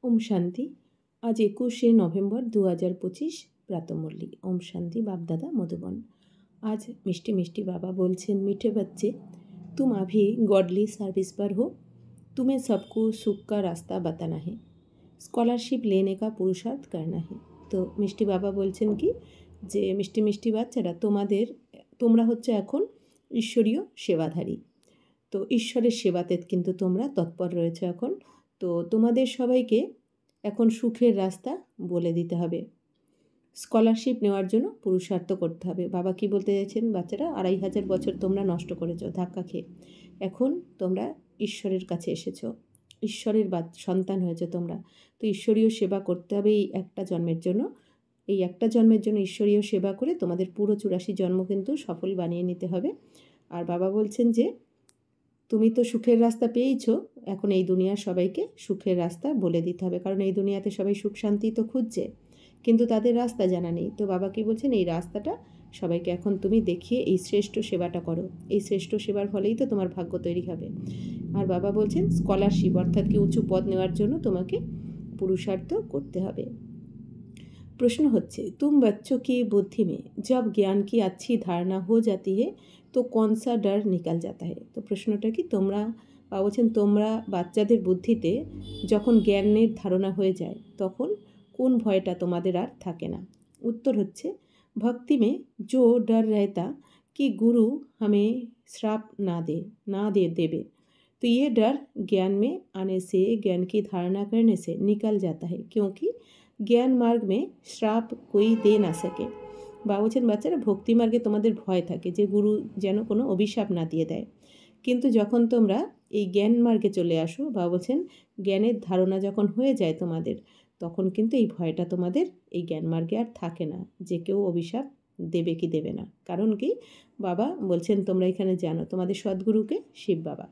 ओम शांति। आज 21 नवेम्बर 2025 प्रातमुरली। ओम शांति। बाप दादा मधुबन। आज मिष्टी मिष्टी बाबा बोलছেন, मीठे बच्चे तुम अभी गॉडली सर्विस पर हो, तुम्हें सबको सुख का रास्ता बताना है, स्कॉलरशिप लेने का पुरुषार्थ करना है। तो मिष्टी बाबा बोलছেন কি যে মিষ্টি মিষ্টি বাচ্চারা তোমরা হচ্ছে এখন ঈশ্বরীয় সেবাধারী। তো ঈশ্বরের সেবাতে কিন্তু তোমরা তৎপর রয়েছে এখন। তো তোমাদের সবাইকে এখন সুখের রাস্তা বলে দিতে হবে, স্কলারশিপ নেওয়ার জন্য পুরুষার্থ করতে হবে। বাবা কি বলতে চাইছেন, বাচ্চারা 2500 বছর তোমরা নষ্ট করেছো ধাক্কা খেয়ে, এখন তোমরা ঈশ্বরের কাছে এসেছো, ঈশ্বরের সন্তান হয়েছে তোমরা। তো ঈশ্বরীয় সেবা করতে হবে এই একটা জন্মের জন্য। এই একটা জন্মের জন্য ঈশ্বরীয় সেবা করে তোমাদের পুরো 84 জন্ম কিন্তু সফল বানিয়ে নিতে হবে। আর বাবা বলছেন যে তুমি তো সুখের রাস্তা পেয়েছো, এখন এই দুনিয়ার সবাইকে সুখের রাস্তা বলে দিতে হবে, কারণ এই দুনিয়াতে সবাই সুখ শান্তি তো খুঁজছে, কিন্তু তাদের রাস্তা জানা নেই। তো বাবা কি বলছেন, এই রাস্তাটা সবাইকে এখন তুমি দেখিয়ে এই শ্রেষ্ঠ সেবাটা করো, এই শ্রেষ্ঠ সেবার ফলেই তো তোমার ভাগ্য তৈরি হবে। আর বাবা বলছেন স্কলারশিপ অর্থাৎ কি উঁচু পদ নেওয়ার জন্য তোমাকে পুরুষার্থ করতে হবে। प्रश्न होच्छे, तुम बच्चों की बुद्धि में जब ज्ञान की अच्छी धारणा हो जाती है तो कौन सा डर निकल जाता है। तो प्रश्नटा कि তোমরা বলছেন তোমরা বাচ্চাদের বুদ্ধিতে যখন জ্ঞানের ধারণা হয়ে যায় তখন কোন ভয়টা তোমাদের আর থাকে না। उत्तर হচ্ছে भक्ति में जो डर रहता कि गुरु हमें श्राप ना दे देवे, तो ये डर ज्ञान में आने से, ज्ञान की धारणा करने से निकल जाता है, क्योंकि জ্ঞান মার্গ মে শ্রাপ কই দে না সকে। বা বলছেন বাচ্চারা ভক্তি মার্গে তোমাদের ভয় থাকে যে গুরু যেন কোনো অভিশাপ না দিয়ে দেয়, কিন্তু যখন তোমরা এই জ্ঞান মার্গে চলে আসো, বা বলছেন জ্ঞানের ধারণা যখন হয়ে যায় তোমাদের, তখন কিন্তু এই ভয়টা তোমাদের এই জ্ঞান মার্গে আর থাকে না যে কেউ অভিশাপ দেবে কি দেবে না। কারণ কি বাবা বলছেন তোমরা এখানে জানো তোমাদের সদ্গুরুকে শিব বাবা,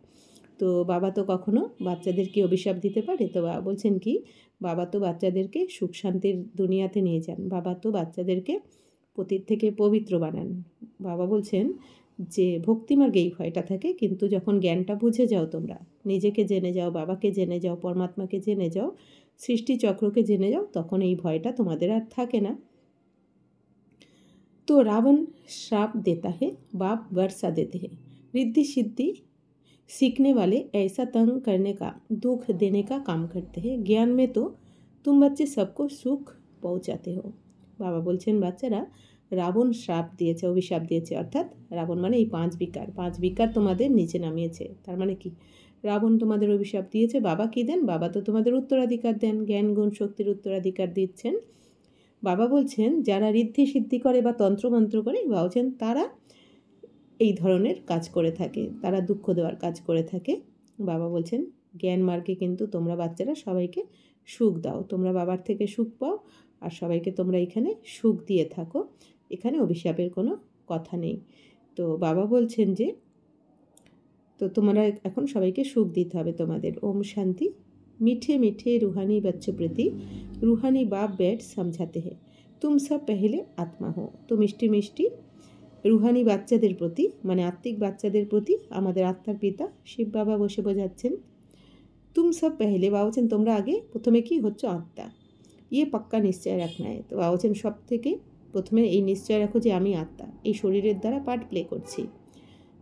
তো বাবা তো কখনো বাচ্চাদেরকে অভিশাপ দিতে পারে? তো বাবা বলছেন কি বাবা তো বাচ্চাদেরকে সুখ শান্তির দুনিয়াতে নিয়ে যান, বাবা তো বাচ্চাদেরকে পতিত থেকে পবিত্র বানান। বাবা বলছেন যে ভক্তিমার্গে এই ভয়টা থাকে, কিন্তু যখন জ্ঞানটা বুঝে যাও, তোমরা নিজেকে জেনে যাও, বাবাকে জেনে যাও, পরমাত্মাকে জেনে যাও, সৃষ্টি চক্রকে জেনে যাও, তখন এই ভয়টা তোমাদের আর থাকে না। তো রাবণ श्राप देता है, बाप वर्षा देते हैं, रिद्धि सिद्धि सीखने वाले ऐसा तंग करने का, दुख देने का काम करते हैं। ज्ञान में तो तुम बच्चे सबको सुख पहुंचाते हो। बाबा बोलছেন বাচ্চারা রাবণ শ্রাপ দিয়েছে, অভিশাপ দিয়েছে, অর্থাৎ রাবণ মানে এই 5 বিকার তোমাদের নিচে নামিয়েছে। তার মানে কি রাবণ তোমাদের অভিশাপ দিয়েছে। বাবা কি দেন? বাবা তো তোমাদের উত্তরাধিকার দেন, জ্ঞান গুণ শক্তির উত্তরাধিকার দিচ্ছেন। বাবা বলছেন যারা ঋদ্ধি সিদ্ধি করে বা তন্ত্রমন্ত্র করে, বলছেন তারা এই ধরনের কাজ করে থাকে, তারা দুঃখ দেওয়ার কাজ করে থাকে। বাবা বলছেন জ্ঞান মার্গে কিন্তু তোমরা বাচ্চারা সবাইকে সুখ দাও, তোমরা বাবার থেকে সুখ পাও, আর সবাইকে তোমরা এখানে সুখ দিয়ে থাকো, এখানে অভিশাপের কোনো কথা নেই। তো বাবা বলছেন যে তো তোমরা এখন সবাইকে সুখ দিতে হবে তোমাদের। ওম শান্তি। मीठे मीठे रूहानी बच्चों प्रति रूहानी बाप बैठ समझाते हैं, तुम सब पहले आत्मा हो। तो मिष्टी मिष्टी রুহানি বাচ্চাদের প্রতি, মানে আত্মিক বাচ্চাদের প্রতি আমাদের আত্মার পিতা শিব বাবা বসে বোঝাচ্ছেন, তুম সব পেহলে বাবুছেন তোমরা আগে প্রথমে কি হচ্ছে আত্মা, ইয়ে পাক্কা নিশ্চয় রাখনা হয়। তো বাবুছেন সব থেকে প্রথমে এই নিশ্চয় রাখো যে আমি আত্মা, এই শরীরের দ্বারা পার্ট প্লে করছি।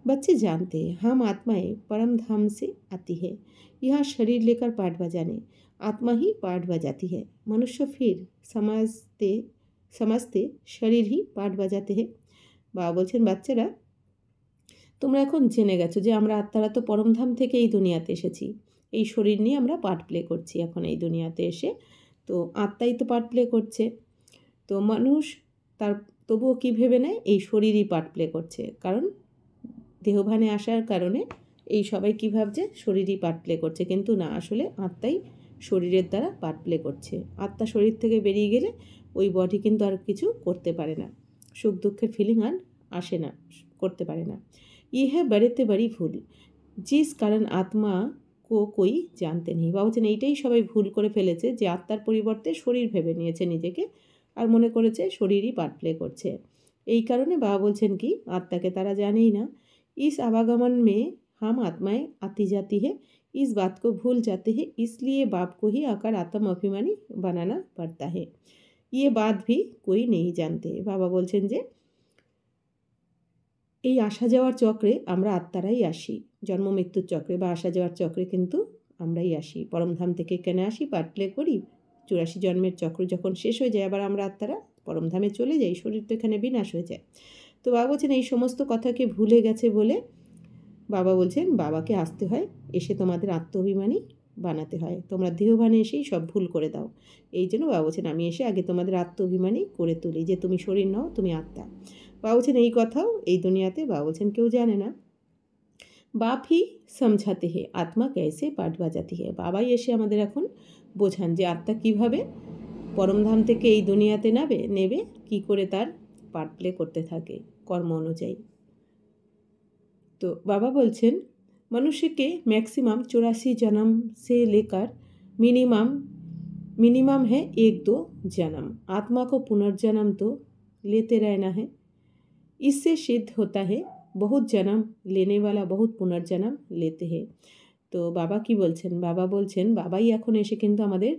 बच्चे जानते हैं हम आत्माएं परम धाम से आती है, यहाँ शरीर लेकर पाठ बजाने आत्मा ही पाठ बजाती है। मनुष्य फिर समझते शरीर ही पाठ बजाते हैं। বাবা বলছেন বাচ্চারা তোমরা এখন জেনে গেছো যে আমরা আত্মারা তো পরমধাম থেকে এই দুনিয়াতে এসেছি, এই শরীর নিয়ে আমরা পার্ট প্লে করছি এখন এই দুনিয়াতে এসে, তো আত্মাই তো পার্ট প্লে করছে। তো মানুষ তার তবুও কী ভেবে নেয় এই শরীরই পার্ট প্লে করছে, কারণ দেহভানে আসার কারণে এই সবাই কী ভাবছে শরীরই পার্ট প্লে করছে, কিন্তু না, আসলে আত্মাই শরীরের দ্বারা পার্ট প্লে করছে। আত্মা শরীর থেকে বেরিয়ে গেলে ওই বডি কিন্তু আর কিছু করতে পারে না, সুখ দুঃখের ফিলিং আর আসে না, করতে পারে না। ইহ বড়েতে বড়ি ভুল জিস কারণ আত্মা কো কই জানতে নেই। বাবা বলছেন এইটাই সবাই ভুল করে ফেলেছে যে আত্মার পরিবর্তে শরীর ভেবে নিয়েছে নিজেকে, আর মনে করেছে শরীরই পার্ট প্লে করছে। এই কারণে বাবা বলছেন কি আত্মাকে তারা জানেই না। ইস আवागमन में हम आत्माएं आती जाती है, इस बात को भूल जाते हैं, इसलिए बाप को ही आकर आत्म अभिमानी बनाना पड़ता है। ये बात भी कोई नहीं जानते। বাবা বলছেন যে এই আসা যাওয়ার চক্রে আমরা আত্মারাই আসি। জন্ম মৃত্যুর চক্রে বা আসা যাওয়ার চক্রে কিন্তু আমরাই আসি। পরমধাম থেকে এখানে আসি, পার্ট প্লে করি। 84 জন্মের চক্র যখন শেষ হয়ে যায় আবার আমরা আত্মারা পরমধামে চলে যাই। শরীর তো এখানে বিনাশ হয়ে যায়। তো বাবা বলছেন এই সমস্ত কথাকে ভুলে গেছে বলে বাবা বলছেন বাবাকে আসতে হয়, এসে তোমাদের আত্মঅভিমানী বানাতে হয়। তোমরা দেহভানে এসেই সব ভুল করে দাও। এই জন্য বাবা বলছেন আমি এসে আগে তোমাদের আত্মঅভিমানী করে তুলি যে তুমি শরীর নও, তুমি আত্মা। বাবা বলছেন এই কথাও এই দুনিয়াতে বাবা বলছেন কেউ জানে না। বাপ হি সমঝাতে হে আত্মা कैसे পাঠ বাজাতি হে। বাবাই এসে আমাদের এখন বোঝান যে আত্মা কিভাবে পরমধাম থেকে এই দুনিয়াতে নেবে কি করে তার পার্ট প্লে করতে থাকে কর্ম অনুযায়ী। तो बाबा बोलছেন मनुष्य के मैक्सिमम 84 जन्म से लेकर मिनिमम है 1-2 जन्म। आत्मा को पुनर्जन्म तो लेते रहना है। इससे सिद्ध होता है बहुत जन्म लेने वाला बहुत पुनर्जन्म लेते हैं। तो बाबा की बोलছেন बाबा बोलছেন बाबाई এখন এসে কিন্তু আমাদের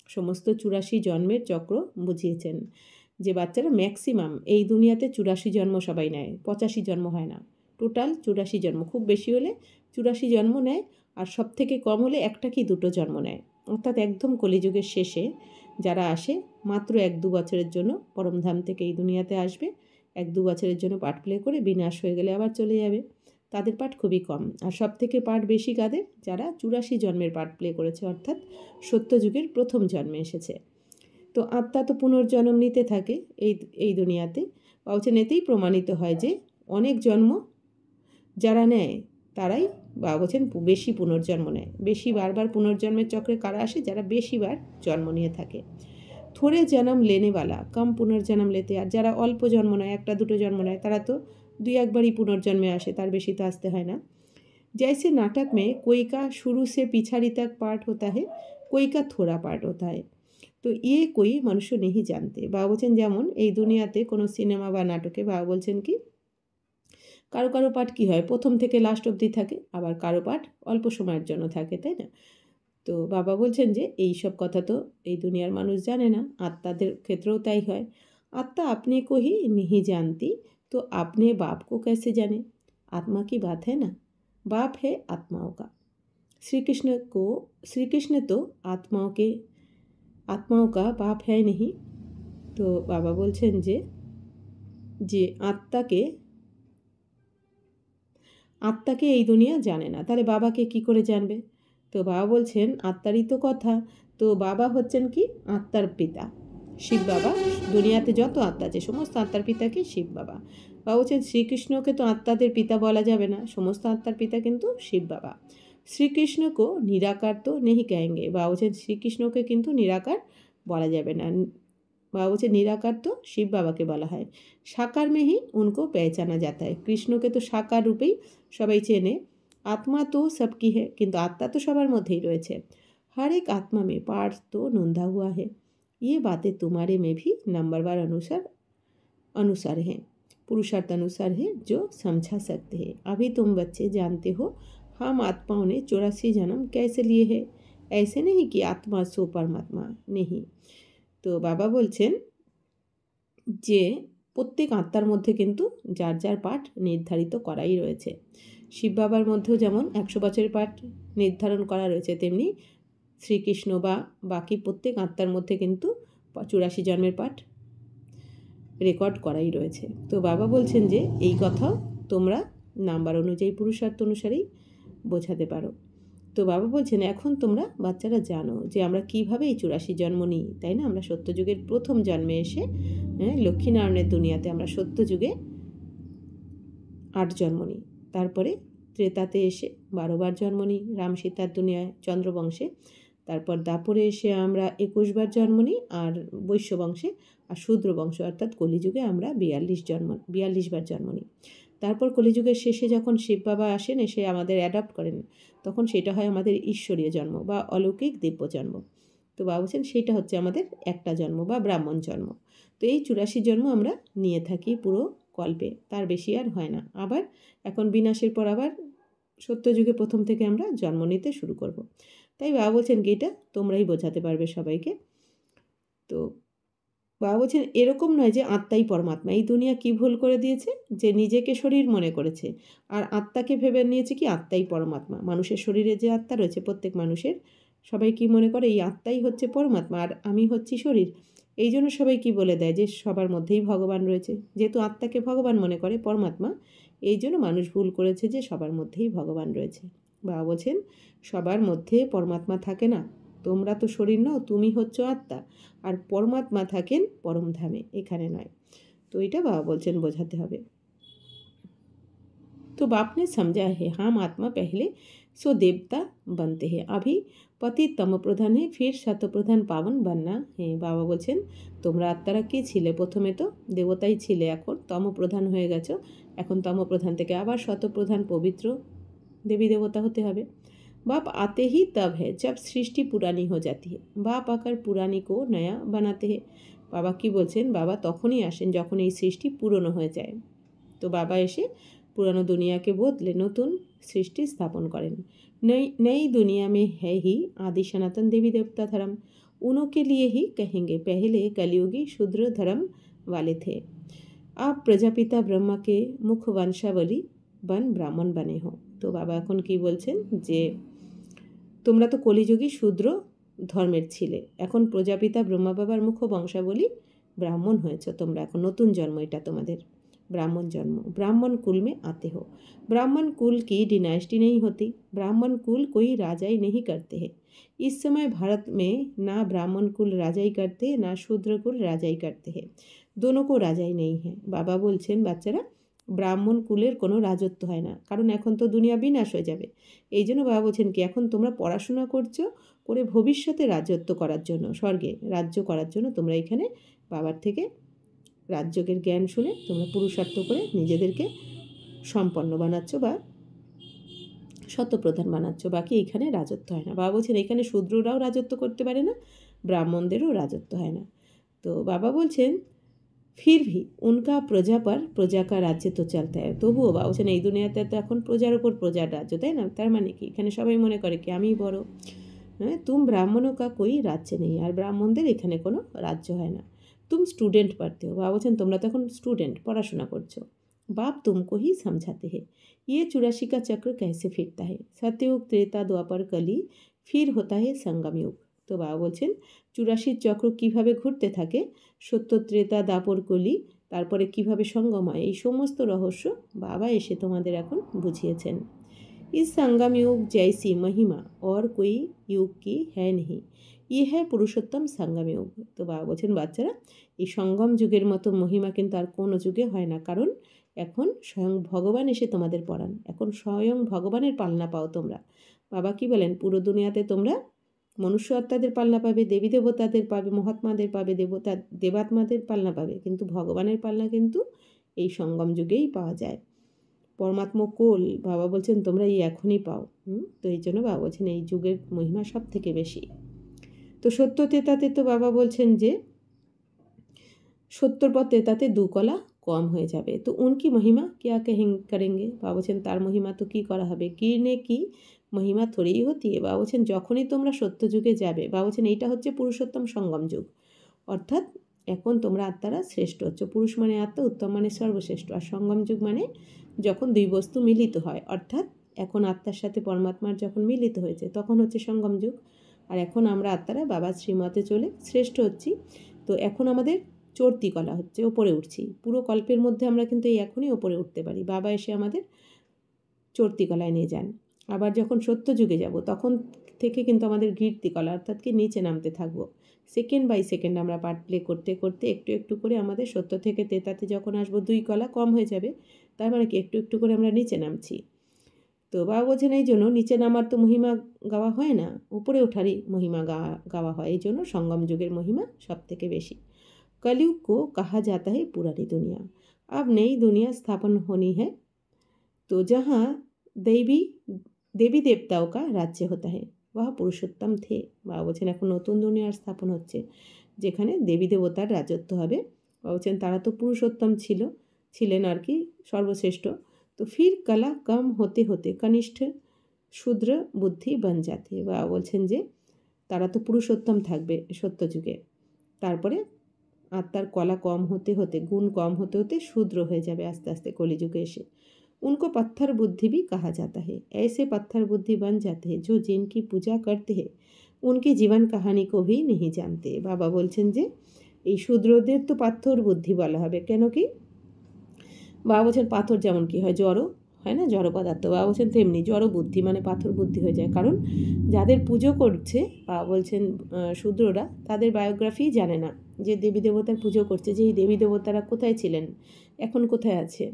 সমস্ত 84 জন্মের চক্র বুঝিয়েছেন যে বাচ্চারা ম্যাক্সিমাম এই দুনিয়াতে 84 জন্ম সবাই নেয়, 85 জন্ম হয় না। টোটাল 84 জন্ম, খুব বেশি হলে 84 জন্ম নেয়, আর সব থেকে কম হলে একটা কি দুটো জন্ম নেয়। অর্থাৎ একদম কলিযুগের শেষে যারা আসে মাত্র 1-2 বছরের জন্য পরমধাম থেকে এই দুনিয়াতে আসবে, 1-2 বছরের জন্য পাঠ প্লে করে বিনাশ হয়ে গেলে আবার চলে যাবে। তাদের পাঠ খুবই কম। আর সব থেকে পাঠ বেশি কাদের? যারা 84 জন্মের পাঠ প্লে করেছে, অর্থাৎ সত্যযুগের প্রথম জন্মে এসেছে। তো আত্মা তো পুনর্জন্ম নিতে থাকে এই দুনিয়াতে। বলছেন এতেই প্রমাণিত হয় যে অনেক জন্ম যারা নেয় তারাই বাবা বলছেন বেশি পুনর্জন্ম নেয়। বেশি বারবার পুনর্জন্মের চক্রে কারা আসে? যারা বেশিবার জন্ম নিয়ে থাকে। থোড়ে জন্ম লেনেওয়ালা কম পুনর্জন্ম লেতে, আর যারা অল্প জন্ম নেয়, 1-2 জন্ম নেয়, তারা তো 2-1 পুনর্জন্মে আসে, তার বেশি তো আসতে হয় না। जैसे नाटक में कोई का शुरू से पिछाड़ी तक पार्ट होता है, कोई का थोड़ा पार्ट होता है, তো ইয়ে कोई মনুষ্য नहीं जानते। বাবা বলছেন যেমন এই দুনিয়াতে কোনো সিনেমা বা নাটকে বাবা বলছেন কি কারো কারো পাঠ কী হয় প্রথম থেকে লাস্ট অবধি থাকে, আবার কারো পাঠ অল্প সময়ের জন্য থাকে, তাই না? তো বাবা বলছেন যে এই সব কথা তো এই দুনিয়ার মানুষ জানে না, আত্মাদের ক্ষেত্রেও তাই হয়। आत्मा अपने को ही नहीं जानती तो अपने बाप को कैसे जाने। आत्मा की बात है ना, बाप है आत्माओं का। श्री कृष्ण तो आत्माओं का बाप है नहीं। तो बाबा बोलছেন যে আত্মাকে এই দুনিয়া জানে না, তাহলে বাবাকে কি করে জানবে? তো বাবা বলছেন আত্মারই তো কথা। তো বাবা হচ্ছেন কি আত্মার পিতা, শিব বাবা। দুনিয়াতে যত আত্মা আছে সমস্ত আত্মার পিতাকে শিব বাবা। বাবা বলছেন শ্রীকৃষ্ণকে তো আত্মাদের পিতা বলা যাবে না, সমস্ত আত্মার পিতা কিন্তু শিব বাবা। শ্রীকৃষ্ণকে নিরাকার তো নেহি কহেঙ্গে। বাবা বলছেন শ্রীকৃষ্ণকে কিন্তু নিরাকার বলা যাবে না। বাবা বলছে নিরাকার তো শিব বাবাকে বলা হয়। সাকার में ही उनको पहचाना जाता है। কৃষ্ণকে তো সাকার রূপেই সবাই চেনে। আত্মা তো सबकी है, কিন্তু আত্মা তো সবার মধ্যেই রয়েছে। हर एक आत्मा में पार्ट तो नोंधा हुआ है। ये बातें तुम्हारे में भी नंबरवार अनुसार हैं, पुरुषार्थ अनुसार है जो समझा सकते हैं। अभी तुम बच्चे जानते हो हम आत्माओं ने 84 जन्म कैसे लिए हैं। ऐसे नहीं कि आत्मा सो परमात्मा नहीं। তো বাবা বলছেন যে প্রত্যেক আত্মার মধ্যে কিন্তু যার যার পাঠ নির্ধারিত করাই রয়েছে। শিব বাবার মধ্যেও যেমন 100 বছরের পাঠ নির্ধারণ করা রয়েছে, তেমনি শ্রীকৃষ্ণ বা বাকি প্রত্যেক আত্মার মধ্যে কিন্তু 84 জন্মের পাঠ রেকর্ড করাই রয়েছে। তো বাবা বলছেন যে এই কথাও তোমরা নাম্বার অনুযায়ী পুরুষার্থ অনুসারেই বোঝাতে পারো। তো বাবা বলছেন এখন তোমরা বাচ্চারা জানো যে আমরা কিভাবে এই 84 জন্ম নিই, তাই না? আমরা সত্যযুগের প্রথম জন্মে এসে লক্ষ্মীনারায়ণের দুনিয়াতে আমরা সত্যযুগে 8 জন্ম নিই, তারপরে ত্রেতাতে এসে 12 বার জন্ম নিই রাম সীতার দুনিয়ায় চন্দ্রবংশে, তারপর দাপরে এসে আমরা 21 বার জন্ম নিই আর বৈশ্য বংশে, আর শূদ্র বংশ অর্থাৎ কলিযুগে আমরা 42 বার জন্ম নিই। তারপর কলিযুগের শেষে যখন শিব বাবা আসেন এসে আমাদের অ্যাডপ্ট করেন, তখন সেটা হয় আমাদের ঈশ্বরীয় জন্ম বা অলৌকিক দিব্য জন্ম। তো বাবা বলছেন সেইটা হচ্ছে আমাদের একটা জন্ম বা ব্রাহ্মণ জন্ম। তো এই 84 জন্ম আমরা নিয়ে থাকি পুরো কল্পে, তার বেশি আর হয় না। আবার এখন বিনাশের পর আবার সত্যযুগে প্রথম থেকে আমরা জন্ম নিতে শুরু করব। তাই বাবা বলছেন কি এটা তোমরাই বোঝাতে পারবে সবাইকে। তো বাবা বলছেন এরকম নয় যে আত্মাই পরমাত্মা। এই দুনিয়া কি ভুল করে দিয়েছে যে নিজেকে শরীর মনে করেছে আর আত্মাকে ভেবে নিয়েছে কি আত্মাই পরমাত্মা। মানুষের শরীরে যে আত্মা রয়েছে প্রত্যেক মানুষের, সবাই কি মনে করে এই আত্মাই হচ্ছে পরমাত্মা আর আমি হচ্ছি শরীর। এই জন্য সবাই কি বলে দেয় যে সবার মধ্যেই ভগবান রয়েছে। যেহেতু আত্মাকে ভগবান মনে করে পরমাত্মা, এই জন্য মানুষ ভুল করেছে যে সবার মধ্যেই ভগবান রয়েছে। বাবা বলছেন সবার মধ্যে পরমাত্মা থাকে না। তোমরা তো শরীর নও, তুমি হচ্ছ আত্মা, আর পরমাত্মা থাকেন পরমধামে, এখানে নয়। তো এটা বাবা বলছেন বোঝাতে হবে। तो बाप ने समझा है हम आत्मा पहले सो देवता बनते हैं, अभी पति तम प्रधान है, फिर शत प्रधान पावन बनना है। বাবা বলছেন তোমরা আত্মারা কি ছিলে? প্রথমে তো দেবতাই ছিলে, এখন তম প্রধান হয়ে গেছো। এখন তম প্রধান থেকে আবার শত প্রধান পবিত্র देवी देवता होते হবে। बाप आते ही तब है जब सृष्टि पुरानी हो जाती है, बाप आकर पुरानी को नया बनाते हैं। বাবা কি বলছেন? বাবা তখনই আসেন যখন এই সৃষ্টি পুরনো হয়ে যায়। তো বাবা এসে पुरानो दुनिया के बदले नतून सृष्टि स्थापन करें। नई नई दुनिया में है ही आदि सनातन देवी देवता धर्म, उन्हों के लिए ही कहेंगे पहले कलियुगी शूद्र धर्म वाले थे, आप प्रजापिता ब्रह्मा के मुख वंशावली बन ब्राह्मण बने हो। तो बाबा এখন কি বলছেন যে তোমরা তো কলিযুগী শূদ্র ধর্মের ছিলে, এখন প্রজাপিতা ব্রহ্মা বাবার মুখ বংশাবলী ব্রাহ্মণ হয়েছে তোমরা, এখন নতুন জন্ম এটা তোমাদের ब्राह्मण जन्म। ब्राह्मण कुल में आते हो, ब्राह्मण कुल की डिनाइस्टी नहीं होती, ब्राह्मण कुल कोई राजाई नहीं करते हैं। इस समय भारत में ना ब्राह्मण कुल राजाई करते ना शूद्र कुल राजाई करते हैं, दोनों को राजाई नहीं है। बाबा बोलছেন বাচ্চারা ব্রাহ্মণ কুলের কোনো রাজত্ব হয় না, কারণ এখন তো দুনিয়া বিনাশ হয়ে যাবে। এই জন্য বাবা বলছেন কি এখন তোমরা পড়াশোনা করছো করে ভবিষ্যতে রাজত্ব করার জন্য, স্বর্গে রাজ্য করার জন্য তোমরা এখানে বাবার থেকে রাজযোগের জ্ঞান শুনে তোমরা পুরুষার্থ করে নিজেদেরকে সম্পন্ন বানাচ্ছ বা শতপ্রধান বানাচ্ছ, বাকি এখানে রাজত্ব হয় না। বাবা বলছেন এখানে শূদ্ররাও রাজত্ব করতে পারে না, ব্রাহ্মণদেরও রাজত্ব হয় না। তো বাবা বলছেন ফির ভি উনকা প্রজা পর প্রজা কা রাজ্য তো চলতে হয়। তবুও বাবা বলছেন এই দুনিয়াতে তো এখন প্রজার ওপর প্রজার রাজ্য, তাই না? তার মানে কি এখানে সবাই মনে করে কি আমিই বড়। হ্যাঁ, তুম ব্রাহ্মণও কা কই রাজ্য নেই, আর ব্রাহ্মণদের এখানে কোনো রাজ্য হয় না। तुम स्टूडेंट पढ़ते हो, बाबा बोलছেন তোমরা তখন स्टूडेंट পড়াশোনা করছো। बाप तुमको ही समझाते हैं ये 84 का चक्र कैसे फिरता है, सत्ययुग त्रेता द्वापर कली फिर होता है संगम युग। তো বাবা বলছেন 84 চক্র কিভাবে ঘুরতে থাকে, সত্য ত্রেতা দাপর কলি, তারপরে কিভাবে সঙ্গম হয়, এই সমস্ত রহস্য বাবা এসে তোমাদের এখন বুঝিয়েছেন। इस संगम युग जैसी महिमा और कोई युग की है नहीं, ये है পুরুষোত্তম সঙ্গম যুগ। তো বাবা বলছেন বাচ্চারা এই সঙ্গম যুগের মতো মহিমা কিন্তু আর কোনো যুগে হয় না, কারণ এখন স্বয়ং ভগবান এসে তোমাদের পড়ান, এখন স্বয়ং ভগবানের পালনা পাও তোমরা। বাবা কি বলেন পুরো দুনিয়াতে তোমরা মনুষ্য আত্মাদের পালনা পাবে, দেবী দেবতাদের পাবে, মহাত্মাদের পাবে, দেবাত্মাদের পালনা পাবে, কিন্তু ভগবানের পালনা কিন্তু এই সঙ্গম যুগেই পাওয়া যায়। পরমাত্ম কোল বাবা বলছেন তোমরা এই এখনই পাও। তো এই জন্য বাবা বলছেন এই যুগের মহিমা সব থেকে বেশি। তো সত্য তেতাতে তো বাবা বলছেন যে 70 পর তেতাতে 2 কলা কম হয়ে যাবে। তো উনকি মহিমা क्या करेंगे, বাবা বলছেন তার মহিমা তো কি করা হবে, गिरने की महिमा थोड़ी ही होती है। বাবা বলছেন যখনই তোমরা সত্য যুগে যাবে, বাবা বলছেন এইটা হচ্ছে পুরুষোত্তম সঙ্গম যুগ, অর্থাৎ এখন তোমরা আত্মারা শ্রেষ্ঠ হচ্ছে। পুরুষ মানে আত্মা, উত্তম মানে সর্বশ্রেষ্ঠ, আর সঙ্গম যুগ মানে যখন দুই বস্তু মিলিত হয়, অর্থাৎ এখন আত্মার সাথে পরমাত্মার যখন মিলিত হয়েছে তখন হচ্ছে সঙ্গম যুগ। আর এখন আমরা আত্মারা বাবার শ্রীমতে চলে শ্রেষ্ঠ হচ্ছি। তো এখন আমাদের চড়তি কলা হচ্ছে, ওপরে উঠছি। পুরো কল্পের মধ্যে আমরা কিন্তু এই এখনই ওপরে উঠতে পারি, বাবা এসে আমাদের চড়তি কলায় নিয়ে যান। আবার যখন সত্য যুগে যাব তখন থেকে কিন্তু আমাদের ঘিরতি কলা, অর্থাৎ কি নিচে নামতে থাকবো। সেকেন্ড বাই সেকেন্ড আমরা পার্ট প্লে করতে করতে একটু একটু করে আমাদের সত্য থেকে তেতাতে যখন আসবো 2 কলা কম হয়ে যাবে, তার মানে কি একটু একটু করে আমরা নিচে নামছি। তো বাবা বলছেন এই জন্য নিচে নামার তো মহিমা গাওয়া হয় না, উপরে ওঠারই মহিমা গাওয়া হয়, এই জন্য সঙ্গম যুগের মহিমা সব থেকে বেশি। कलयुग को कहा जाता है पुरानी दुनिया, अब नई दुनिया स्थापन होनी है, तो जहाँ देवी देवी देवताओं का राज्य होता है वह पुरुषोत्तम थे। বাবা বলছেন এখন নতুন দুনিয়ার স্থাপন হচ্ছে যেখানে দেবী দেবতার রাজত্ব হবে। বাবা বলছেন তারা তো পুরুষোত্তম ছিলেন আর কি, সর্বশ্রেষ্ঠ। तो फिर कला कम होते होते कनिष्ठ শূদ্র বুদ্ধি বন যাতে। বা বলছেন যে তারা তো পুরুষোত্তম থাকবে সত্যযুগে, তারপরে আত্মার কলা কম হতে হতে, गुण कम होते होते शूद्र हो जाए आस्ते आस्ते कलिजुगे एसे। उनको पत्थर बुद्धि भी कहा जाता है। ऐसे पत्थर बुद्धि बन जाते हैं जो जिनकी पूजा करते हैं उनकी जीवन कहानी को भी नहीं जानते। बाबा बोलছেন যে এই শূদ্রদের তো পাথর বুদ্ধি বলা হবে, কেন কি বাবা বলছেন পাথর যেমন কি হয় জড় হয় না, জড় পদার্থ, বাবা বলছেন তেমনি জড় বুদ্ধি মানে পাথর বুদ্ধি হয়ে যায়। কারণ যাদের পুজো করছে বাবা বলছেন শূদ্ররা তাদের বায়োগ্রাফি জানে না, যে দেবী দেবতার পুজো করছে যে এই দেবী দেবতারা কোথায় ছিলেন, এখন কোথায় আছে,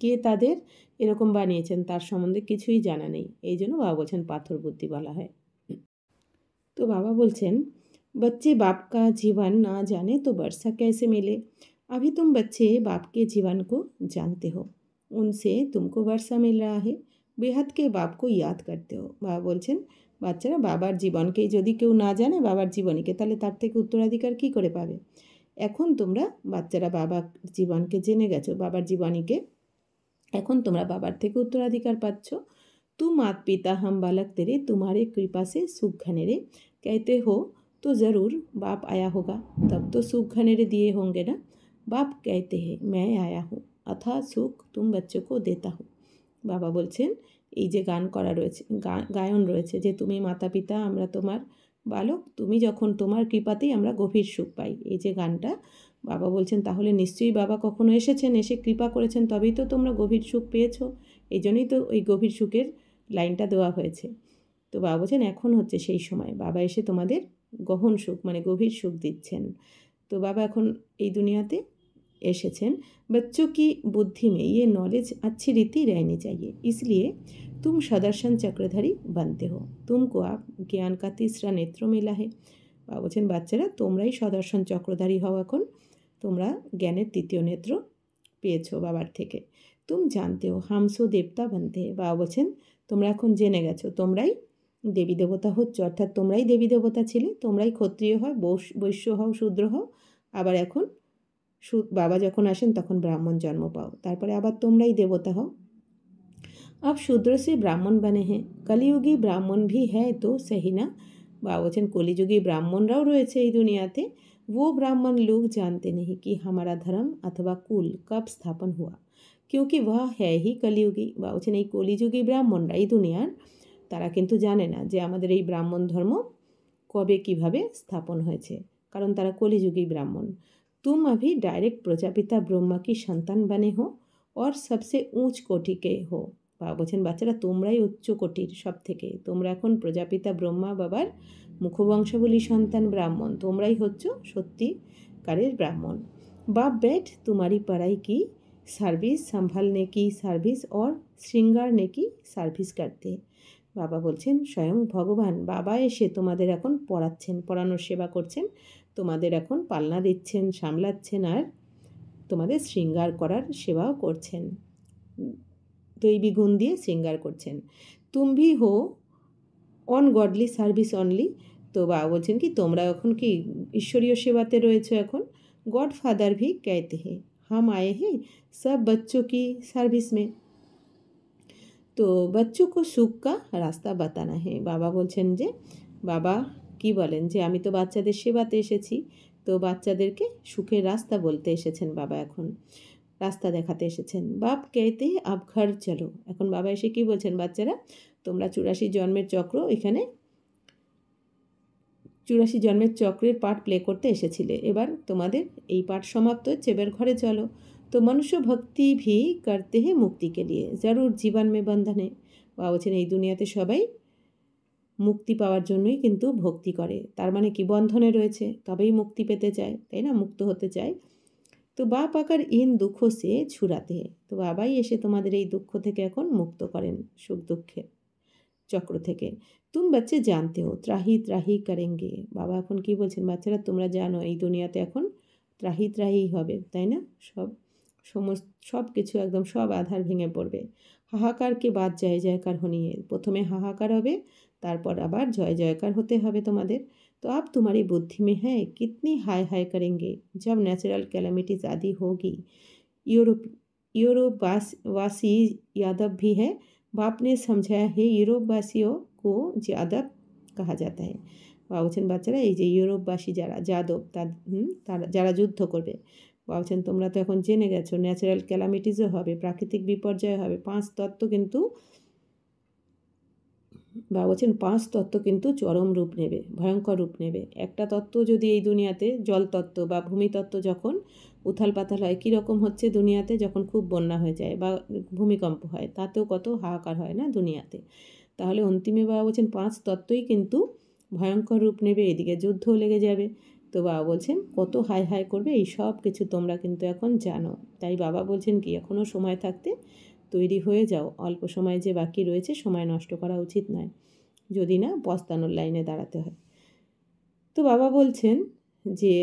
কে তাদের এরকম বানিয়েছেন তার সম্বন্ধে কিছুই জানা নেই। এই জন্য বাবা বলছেন পাথর বুদ্ধি বলা হয়। তো বাবা বলছেন बच्चे बाप का जीवन ना जाने तो वर्षा कैसे मिले। अभी तुम बच्चे बाप के जीवन को जानते हो, उनसे तुमको वर्षा मिल रहा है, बेहद के बाप को याद करते हो। बाबा बोलছেন বাচ্চারা বাবার জীবনকেই যদি কেউ না জানে বাবার জীবনীকে, তাহলে তার থেকে উত্তরাধিকার কী করে পাবে। এখন তোমরা বাচ্চারা বাবার জীবনকে জেনে গেছো, বাবার জীবনীকে, এখন তোমরা বাবার থেকে উত্তরাধিকার পাচ্ছ। तुम मात पिता हम बालक तेरे तुम्हारे कृपा से सुख घनेरे कहते हो तो ज़रूर बाप आया होगा, तब तो सुख घनेरे दिए होंगे ना। बाप कहते हैं मैं आया हूँ, अथा सुख तुम बच्चों को देता हूँ। বাবা বলছেন এই যে গান করা রয়েছে, গায়ন রয়েছে যে তুমি মাতা পিতা আমরা তোমার বালক, তুমি যখন তোমার কৃপাতেই আমরা গভীর সুখ পাই, এই যে গানটা বাবা বলছেন তাহলে নিশ্চয়ই বাবা কখনো এসেছেন, এসে কৃপা করেছেন, তবেই তো তোমরা গভীর সুখ পেয়েছো। এই জন্যই তো ওই গভীর সুখের লাইনটা দেওয়া হয়েছে। তো বাবা বলছেন এখন হচ্ছে সেই সময়, বাবা এসে তোমাদের গহন সুখ মানে গভীর সুখ দিচ্ছেন। তো বাবা এখন এই দুনিয়াতে एसेछन। बच्चों की बुद्धि में ये नॉलेज अच्छी रीति रहनी चाहिए, इसलिए तुम सदर्शन चक्रधारी बनते हो, तुमको आप ज्ञान का तीसरा नेत्र मिला है। बाबा बोलছেন বাচ্চারা তোমরাই সদর্শন চক্রধারী হও, এখন তোমরা জ্ঞানের তৃতীয় নেত্র পেয়েছো বাবার থেকে। तुम जानते हो हमसो देवता बनते हैं। বাবা বলছেন তোমরা এখন জেনে গেছো তোমরাই দেবী দেবতা হচ্ছ, অর্থাৎ তোমরাই দেবী দেবতা ছিলে, তোমরাই ক্ষত্রিয় হও, বৈশ্য হও, শূদ্র হও, আবার এখন বাবা যখন আসেন তখন ব্রাহ্মণ জন্ম পাও, তারপরে আবার তোমরাই দেবতা হও। अब शूद्र से ब्राह्मण बने हैं, कलियुगी ब्राह्मण भी है तो सही ना। बाबा বলছেন কলিযুগী ব্রাহ্মণরাও রয়েছে এই দুনিয়াতে। वो ब्राह्मण लोग जानते नहीं कि हमारा धर्म अथवा कुल कब स्थापन हुआ, क्योंकि वह है ही कलियुगी। बाबा বলছেন এই কলিযুগী ব্রাহ্মণরা এই দুনিয়ার, তারা কিন্তু জানে না যে আমাদের এই ব্রাহ্মণ ধর্ম কবে কিভাবে স্থাপন হয়েছে, কারণ তারা কলিযুগী ব্রাহ্মণ। तुम अभी डायरेक्ट प्रजापिता ब्रह्मा की संतान बने हो और सबसे ऊंच कोटि के हो। বাবা বলছেন বাচ্চারা তোমরাই উচ্চ কোটির সব থেকে, তোমরা এখন প্রজাপিতা ব্রহ্মা বাবার মুখবংশাবলী সন্তান ব্রাহ্মণ, তোমরাই হচ্ছ সত্যিকারের ব্রাহ্মণ। बाप बैठ तुम्हारी पढ़ाई की सर्विस संभालने की सर्विस और श्रृंगारने की सर्विस करते। বাবা বলছেন স্বয়ং ভগবান বাবা এসে তোমাদের এখন পড়াচ্ছেন, পড়ানোর সেবা করছেন, তোমাদের এখন পালনা দিচ্ছেন, সামলাচ্ছেন, আর তোমাদের শৃঙ্গার করার সেবাও করছেন, দৈবী গুণ দিয়ে শৃঙ্গার করছেন। তুম ভি হো অন গডলি সার্ভিস অনলি। তো বাবা বলছেন কি তোমরা এখন কি ঈশ্বরীয় সেবাতে রয়েছে এখন। गॉड फादर भी कहते हैं हम आए हैं सब बच्चों की सर्विस में, तो बच्चों को सुख का रास्ता बताना है। বাবা বলছেন যে বাবা কি বলেন যে আমি তো বাচ্চাদের সেবাতে এসেছি, তো বাচ্চাদেরকে সুখের রাস্তা বলতে এসেছেন বাবা, এখন রাস্তা দেখাতে এসেছেন। বাপ कहते हैं अब घर चलो। এখন বাবা এসে কি বলছেন বাচ্চারা তোমরা 84 জন্মের চক্র, এখানে 84 জন্মের চক্রের পার্ট প্লে করতে এসেছিলে, এবার তোমাদের এই পার্ট সমাপ্ত হচ্ছে, এবার ঘরে চলো। তো মনুষ্য ভক্তি ভি করতে হে মুক্তি কে লিয়ে জরুর জীবন মে বন্ধনে। বাবা বলছেন এই দুনিয়াতে সবাই মুক্তি পাওয়ার জন্যই কিন্তু ভক্তি করে, তার মানে কি বন্ধনে রয়েছে তবেই মুক্তি পেতে চায়, তাই না, মুক্ত হতে চায়। তো বাপ আকার ইন দুঃখ সে ছুড়াতে হে, তো বাবাই এসে তোমাদের এই দুঃখ থেকে এখন মুক্ত করেন, সুখ দুঃখের চক্র থেকে। তুম বাচ্চা জানতে হো ত্রাহি ত্রাহি করেঙ্গে। বাবা এখন কি বলছেন বাচ্চারা তোমরা জানো এই দুনিয়াতে এখন ত্রাহি ত্রাহি হবে, তাই না, সব কিছু একদম সব আধার ভেঙে পড়বে। হাহাকারকে বাদ জয় জয়কার হনিয়ে, প্রথমে হাহাকার হবে তারপর আবার জয় জয়কার হতে হবে তোমাদের। तो आप तुम्हारी बुद्धि में है कितनी हाय हाय करेंगे जब नेचुरल कैलेमिटीज आदि होगी। यूरोप यूरोपवासी यादव भी है। बाप ने समझाया है यूरोपवासियों को यादव कहा जाता है। বাবা বলছেন বাচ্চারা এই যে ইউরোপবাসী যারা যাদব তারা যারা যুদ্ধ করবে, বাবা বলছেন তোমরা তো এখন জেনে গেছো ন্যাচারাল ক্যালামিটিসও হবে, প্রাকৃতিক বিপর্যয় হবে, পাঁচ তত্ত্ব কিন্তু বাবা বলছেন পাঁচ তত্ত্ব কিন্তু চরম রূপ নেবে, ভয়ঙ্কর রূপ নেবে। একটা তত্ত্ব যদি এই দুনিয়াতে জল তত্ত্ব বা ভূমিতত্ত্ব যখন উথাল পাথাল হয়, কীরকম হচ্ছে দুনিয়াতে যখন খুব বন্যা হয়ে যায় বা ভূমিকম্প হয়, তাতেও কত হাহাকার হয় না দুনিয়াতে। তাহলে অন্তিমে বাবা বলছেন পাঁচ তত্ত্বই কিন্তু ভয়ঙ্কর রূপ নেবে, এদিকে যুদ্ধও লেগে যাবে। তো বাবা বলছেন কত হাই হাই করবে এই সব কিছু তোমরা কিন্তু এখন জানো। তাই বাবা বলছেন কি এখনও সময় থাকতে তৈরি হয়ে যাও, অল্প সময় যে বাকি রয়েছে সময় নষ্ট করা উচিত নয়, যদি না পস্তানোর লাইনে দাঁড়াতে হয়। তো বাবা বলছেন যে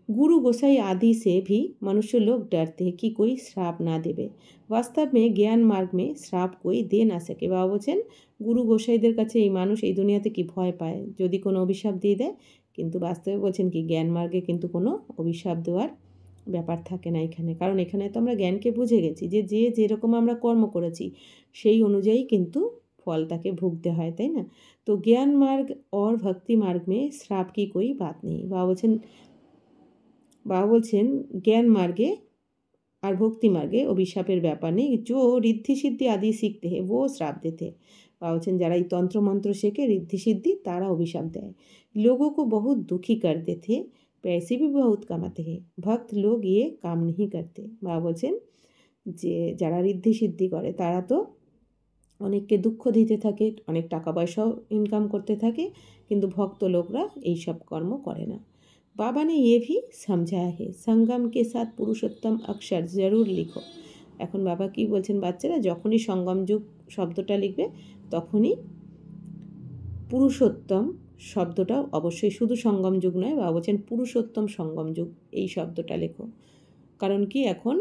गुरु गोसाई आदि से भी मनुष्य लोग डरते हैं कि कोई श्राप ना देवे। वास्तव में ज्ञान मार्ग में श्राप कोई दे ना सके। बाबा बोलছেন গুরু গোসাইদের কাছে এই মানুষ এই দুনিয়াতে কি ভয় পায় যদি কোনো অভিশাপ দিয়ে দেয়, কিন্তু বাস্তবে বলছেন কি জ্ঞান মার্গে কিন্তু কোনো অভিশাপ দেওয়ার ব্যাপার থাকে না এখানে। কারণ এখানে তো আমরা জ্ঞানকে বুঝে গেছি যে যে যেরকম আমরা কর্ম করেছি সেই অনুযায়ী কিন্তু फल তাকে ভুগতে হয়, তাই না? তো জ্ঞান মার্গ और भक्ति मार्ग में श्राप की कोई बात नहीं। বাবা বলছেন জ্ঞান মার্গে আর ভক্তি মার্গে অভিশাপের ব্যাপার নেই। जो ঋদ্ধি সিদ্ধি আদি শিখতে हैं वो श्राप देते हैं। বাবা বলছেন যারা এই তন্ত্রমন্ত্র শেখে ঋদ্ধি সিদ্ধি তারা অভিশাপ দেয়। लोगों को बहुत दुखी कर देते, पैसे भी बहुत कमाते हैं, भक्त लोग ये काम नहीं करते। বাবা বলছেন যে যারা ঋদ্ধি সিদ্ধি করে তারা তো অনেককে দুঃখ দিতে থাকে, অনেক টাকা পয়সাও ইনকাম করতে থাকে, কিন্তু ভক্ত লোকরা এইসব কর্ম করে না। बाबा ने ये भी समझाया है संगम के साथ पुरुषोत्तम अक्षर जरूर लिखो। এখন বাবা কি বলছেন বাচ্চারা যখনই সঙ্গম যুগ শব্দটা লিখবে তখনই পুরুষোত্তম শব্দটা অবশ্যই, শুধু সঙ্গম যুগ নয়, বাবা বলছেন পুরুষোত্তম সঙ্গম যুগ এই শব্দটা লেখো। কারণ কি এখন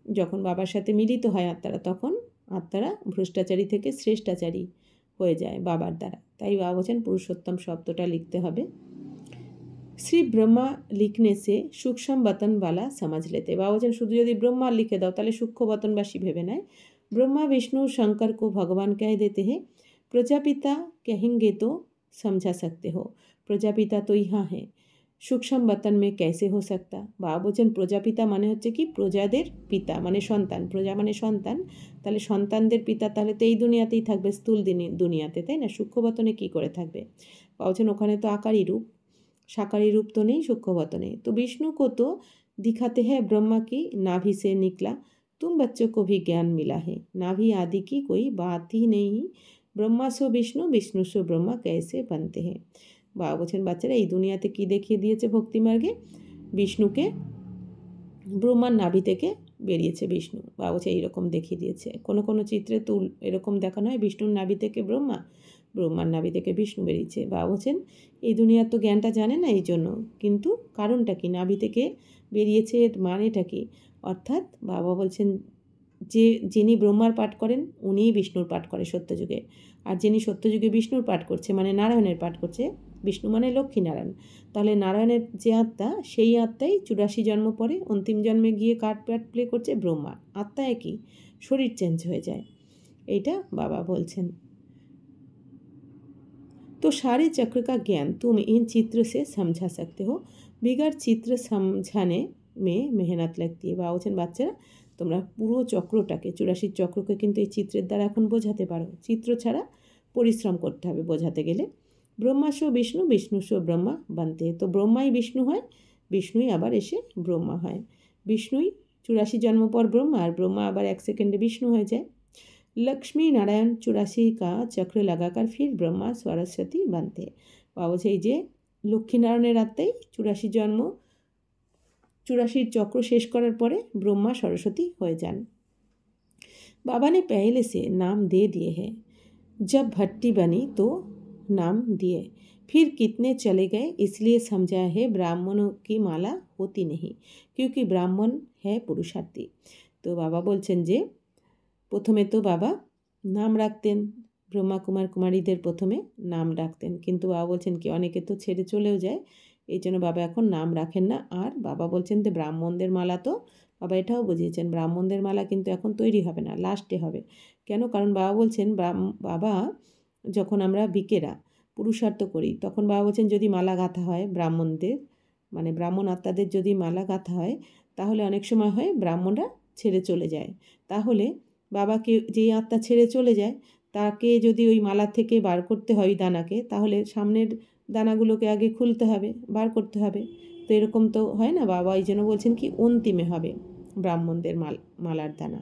যখন বাবার সাথে মিলিত হয় আত্মারা, তখন আত্মারা ভ্রষ্টাচারী থেকে শ্রেষ্ঠাচারী হয়ে যায় বাবার দ্বারা। তাই বাবা বলছেন পুরুষোত্তম শব্দটা লিখতে হবে। শ্রী ব্রহ্মা লিখনে সে সূক্ষ্ম বতনওয়ালা সমাজ লেতে। বাবা বলছেন শুধু যদি ব্রহ্মা লিখে দাও তাহলে সূক্ষ্ম বতনবাসী ভেবে নেয়। ब्रह्मा विष्णु शंकर को भगवान कह देते हैं, प्रजापिता कहेंगे तो समझा सकते हो, प्रजापिता तो यहाँ है, सूक्ष्म बतन में कैसे हो सकता। बाबा बोलें प्रजापिता माने होच्छे कि प्रजादेर पिता माने सन्तान, प्रजा माने सन्तान, ताहले सन्तानदेर पिता ताहले तो एई दुनियातेई थाकबे, स्थूल दुनियाते, ताई ना, सूक्ष्म बतने कि करे थाकबे। बाबा बोलें ओखाने तो आकारी रूप, साकारी रूप तो नहीं सूक्ष्म बतने। तो विष्णु को तो दिखाते हैं ब्रह्मा की नाभि से निकला, तुम बच्चों को भी ज्ञान मिला है, नाभि आदि की कोई बात ही नहीं, ब्रह्मा सो विष्णु, विष्णु सो ब्रह्मा कैसे बनते हैं। बाबा बोलें बाच्चारा এই দুনিয়াতে কি দেখিয়ে দিয়েছে ভক্তি মার্গে, বিষ্ণুকে ব্রহ্মার নাভি থেকে বেরিয়েছে বিষ্ণু। বাবা বলছে এইরকম দেখিয়ে দিয়েছে। কোনো কোনো চিত্রে তো এরকম দেখানো হয় বিষ্ণুর নাভি থেকে ব্রহ্মা, ব্রহ্মার নাভি থেকে বিষ্ণু বেরিয়েছে। বাবা বলছেন এই দুনিয়ার তো জ্ঞানটা জানে না এই জন্য, কিন্তু কারণটা কি, নাভি থেকে বেরিয়েছে এর মানেটা কি। অর্থাৎ বাবা বলছেন যে যিনি ব্রহ্মার পাঠ করেন উনিই বিষ্ণুর পাঠ করে সত্যযুগে, আর যিনি সত্যযুগে বিষ্ণুর পাঠ করছে মানে নারায়ণের পাঠ করছে, বিষ্ণু মানে লক্ষ্মীনারায়ণ, তাহলে নারায়ণের যে আত্মা সেই আত্মাই 84 জন্ম পরে অন্তিম জন্মে গিয়ে কাঠ পাঠ প্লে করছে ব্রহ্মা। আত্মা একই, শরীর চেঞ্জ হয়ে যায়, এইটা বাবা বলছেন। तो सारे चक्र का ज्ञान तुम इन चित्र से समझा सकते हो, बिगड़ चित्र समझाने में मेहनत लगती है। বাবা বলছেন বাচ্চারা তোমরা পুরো চক্রটাকে 84 চক্রকে কিন্তু এই চিত্রের দ্বারা এখন বোঝাতে পারো, চিত্র ছাড়া পরিশ্রম করতে হবে বোঝাতে গেলে। ব্রহ্মা সো বিষ্ণু, বিষ্ণু সো ব্রহ্মা বানতে, তো ব্রহ্মাই বিষ্ণু হয়, বিষ্ণুই আবার এসে ব্রহ্মা হয়, বিষ্ণুই 84 জন্ম পর ব্রহ্মা, আর ব্রহ্মা আবার 1 সেকেন্ডে বিষ্ণু হয়ে যায়। लक्ष्मी नारायण 84 का चक्र लगाकर फिर ब्रह्मा सरस्वती बनते। বাবা বলছে এই যে লক্ষ্মীনারায়ণের আত্মাই 84 জন্ম 84 চক্র শেষ করার পরে ब्रह्मा सरस्वती হয়ে যান। बाबा ने पहले से नाम दे दिए हैं, जब भट्टी बनी तो नाम दिए, फिर कितने चले गए, इसलिए समझाया है ब्राह्मणों की माला होती नहीं, क्योंकि ब्राह्मण है पुरुषार्थी। तो बाबा বলছেন যে প্রথমে তো বাবা নাম রাখতেন, ব্রহ্মা কুমার কুমারীদের প্রথমে নাম রাখতেন, কিন্তু বাবা বলছেন কি অনেকে তো ছেড়ে চলেও যায়, এই জন্য বাবা এখন নাম রাখেন না। আর বাবা বলছেন যে ব্রাহ্মণদের মালা তো বাবা এটাও বুঝিয়েছেন ব্রাহ্মণদের মালা কিন্তু এখন তৈরি হবে না, লাস্টে হবে। কেন? কারণ বাবা বলছেন বাবা যখন আমরা বিকেরা পুরুষার্থ করি তখন বাবা বলছেন যদি মালা গাঁথা হয় ব্রাহ্মণদের, মানে ব্রাহ্মণ আত্মাদের যদি মালা গাঁথা হয় তাহলে অনেক সময় হয় ব্রাহ্মণরা ছেড়ে চলে যায়। তাহলে বাবাকে যেই আত্মা ছেড়ে চলে যায় তাকে যদি ওই মালা থেকে বার করতে হয় ওই দানাকে, তাহলে সামনের দানাগুলোকে আগে খুলতে হবে, বার করতে হবে। তো এরকম তো হয় না। বাবা এই জন্য বলছেন কি অন্তিমে হবে ব্রাহ্মণদের মালার দানা।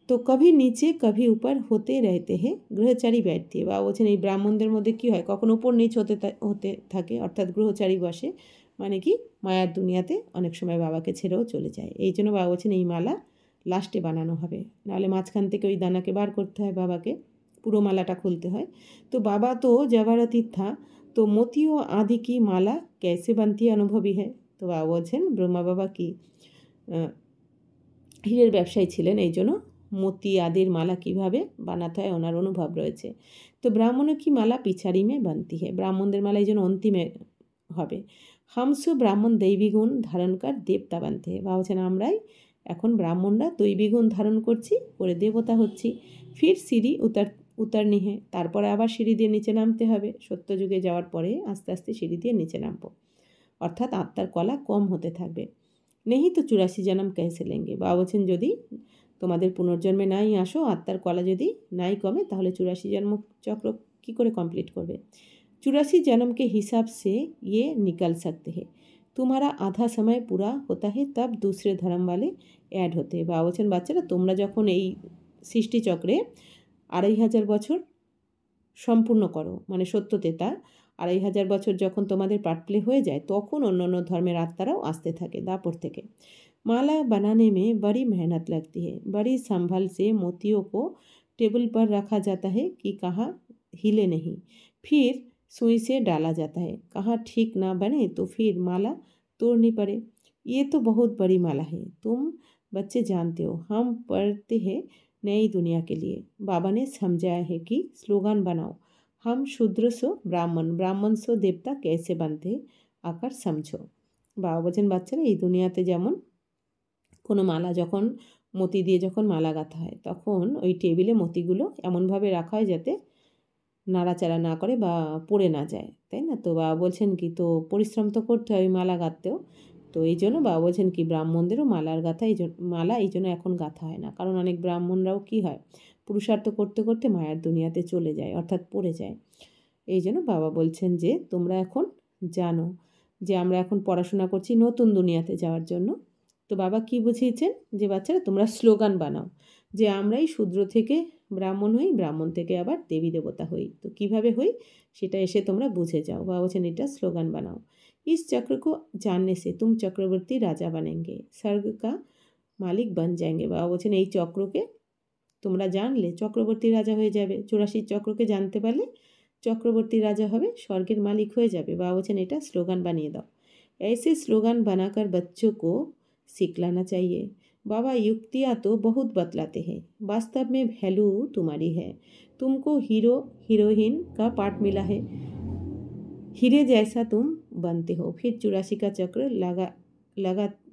তো কভি নিচে কভি উপর হতে রহতে হে গ্রহচারী ব্যাঠতে। বাবা বলছেন এই ব্রাহ্মণদের মধ্যে কী হয়, কখনো উপর নিচ হতে থাকে, অর্থাৎ গ্রহচারী বসে, মানে কি মায়ার দুনিয়াতে অনেক সময় বাবাকে ছেড়েও চলে যায়। এই জন্য বাবা বলছেন এই মালা লাস্টে বানানো হবে, নাহলে মাঝখান থেকে ওই দানাকে বার করতে হয়, বাবাকে পুরো মালাটা খুলতে হয়। তো বাবা তো জবারতীত থা, তো मोतियों आदि की माला कैसे बनती है अनुभवी है। তো বাবা বলছেন ব্রহ্মা বাবা কি হীরের ব্যবসায়ী ছিলেন, এই জন্য मोती आदिर माला কীভাবে বানাতে হয় ওনার অনুভব রয়েছে। তো ব্রাহ্মণের কি মালা পিছাড়ি মে বানতি है, ব্রাহ্মণদের মালা এই জন্য অন্তিমে হবে। হামসো ব্রাহ্মণ দৈবী গুণ ধারণকার দেবতা বানতে है। ভাবছেন আমরাই এখন ব্রাহ্মণরা দৈবী গুণ ধারণ করছি, করে দেবতা হচ্ছি। ফির সিঁড়ি উতারনি है, তারপরে আবার সিঁড়ি দিয়ে নিচে নামতে হবে। সত্যযুগে যাওয়ার পরে আস্তে আস্তে সিঁড়ি দিয়ে নিচে নামবো, অর্থাৎ আত্মার কলা কম হতে থাকবে। নেই তো 84 জন্ম कैसे लेंगे। বাবা বলছেন যদি তোমাদের পুনর্জন্মে নাই আসো, আত্মার কলা যদি নাই কমে, তাহলে 84 জন্ম চক্র কী করে কমপ্লিট করবে। 84 जन्म के हिसाब से ये निकल सकते हैं। तुम्हारा आधा समय पूरा होता है तब दूसरे धर्म वाले ऐड होते हैं। বাবা বলছেন বাচ্চারা তোমরা যখন এই সৃষ্টিচক্রে 2500 বছর সম্পূর্ণ করো, মানে সত্যতেতা 2500 বছর যখন তোমাদের পার্ট প্লে হয়ে যায়, তখন অন্য অন্য ধর্মের আত্মারাও আসতে থাকে দাপর থেকে। माला बनाने में बड़ी मेहनत लगती है, बड़ी संभल से मोतियों को टेबल पर रखा जाता है कि कहाँ हिले नहीं, फिर सुई से डाला जाता है, कहाँ ठीक ना बने तो फिर माला तोड़नी पड़े। ये तो बहुत बड़ी माला है, तुम बच्चे जानते हो, हम पढ़ते हैं नई दुनिया के लिए। बाबा ने समझाया है कि स्लोगन बनाओ, हम शूद्र सो ब्राह्मण, ब्राह्मण सो देवता कैसे बनते आकर समझो। বাবা বলছেন বাচ্চারা এই দুনিয়াতে যেমন কোনো মালা যখন মতি দিয়ে যখন মালা গাঁথা হয় তখন ওই টেবিলে মতিগুলো এমনভাবে রাখা হয় যাতে নাড়াচাড়া না করে বা পড়ে না যায়, তাই না। তো বাবা বলছেন কি তো পরিশ্রম তো করতে হয় ওই মালা গাঁথতেও। তো এই জন্য বাবা বলছেন কি ব্রাহ্মণদেরও মালার গাঁথা মালা এই জন্য এখন গাঁথা হয় না, কারণ অনেক ব্রাহ্মণরাও কী হয় পুরুষার্থ করতে করতে মায়ার দুনিয়াতে চলে যায়, অর্থাৎ পড়ে যায়। এই জন্য বাবা বলছেন যে তোমরা এখন জানো যে আমরা এখন পড়াশোনা করছি নতুন দুনিয়াতে যাওয়ার জন্য। তো বাবা কি বুঝিয়েছেন যে বাচ্চারা তোমরা স্লোগান বানাও যে আমরাই শূদ্র থেকে ব্রাহ্মণ হই, ব্রাহ্মণ থেকে আবার দেবী দেবতা হই। তো কিভাবে হই সেটা এসে তোমরা বুঝে যাও। বাবা বলছেন এটা স্লোগান বানাও। इस चक्र को जानने से तुम चक्रवर्ती राजा बनेंगे, स्वर्ग का मालिक बन जाएंगे। বাবা বলছেন এই চক্রকে তোমরা জানলে চক্রবর্তী রাজা হয়ে যাবে। 84 চক্রকে জানতে পারলে চক্রবর্তী রাজা হবে, স্বর্গের মালিক হয়ে যাবে। বাবা বলছেন এটা স্লোগান বানিয়ে দাও। ऐसे स्लोगन बनाकर बच्चों को सिखलाना चाहिए। बाबा युक्तियाँ तो बहुत बतलाते हैं, वास्तव में वैल्यू तुम्हारी है, तुमको हीरो हीरोइन का पार्ट मिला है, हीरे जैसा तुम बनते हो, फिर 84 का चक्र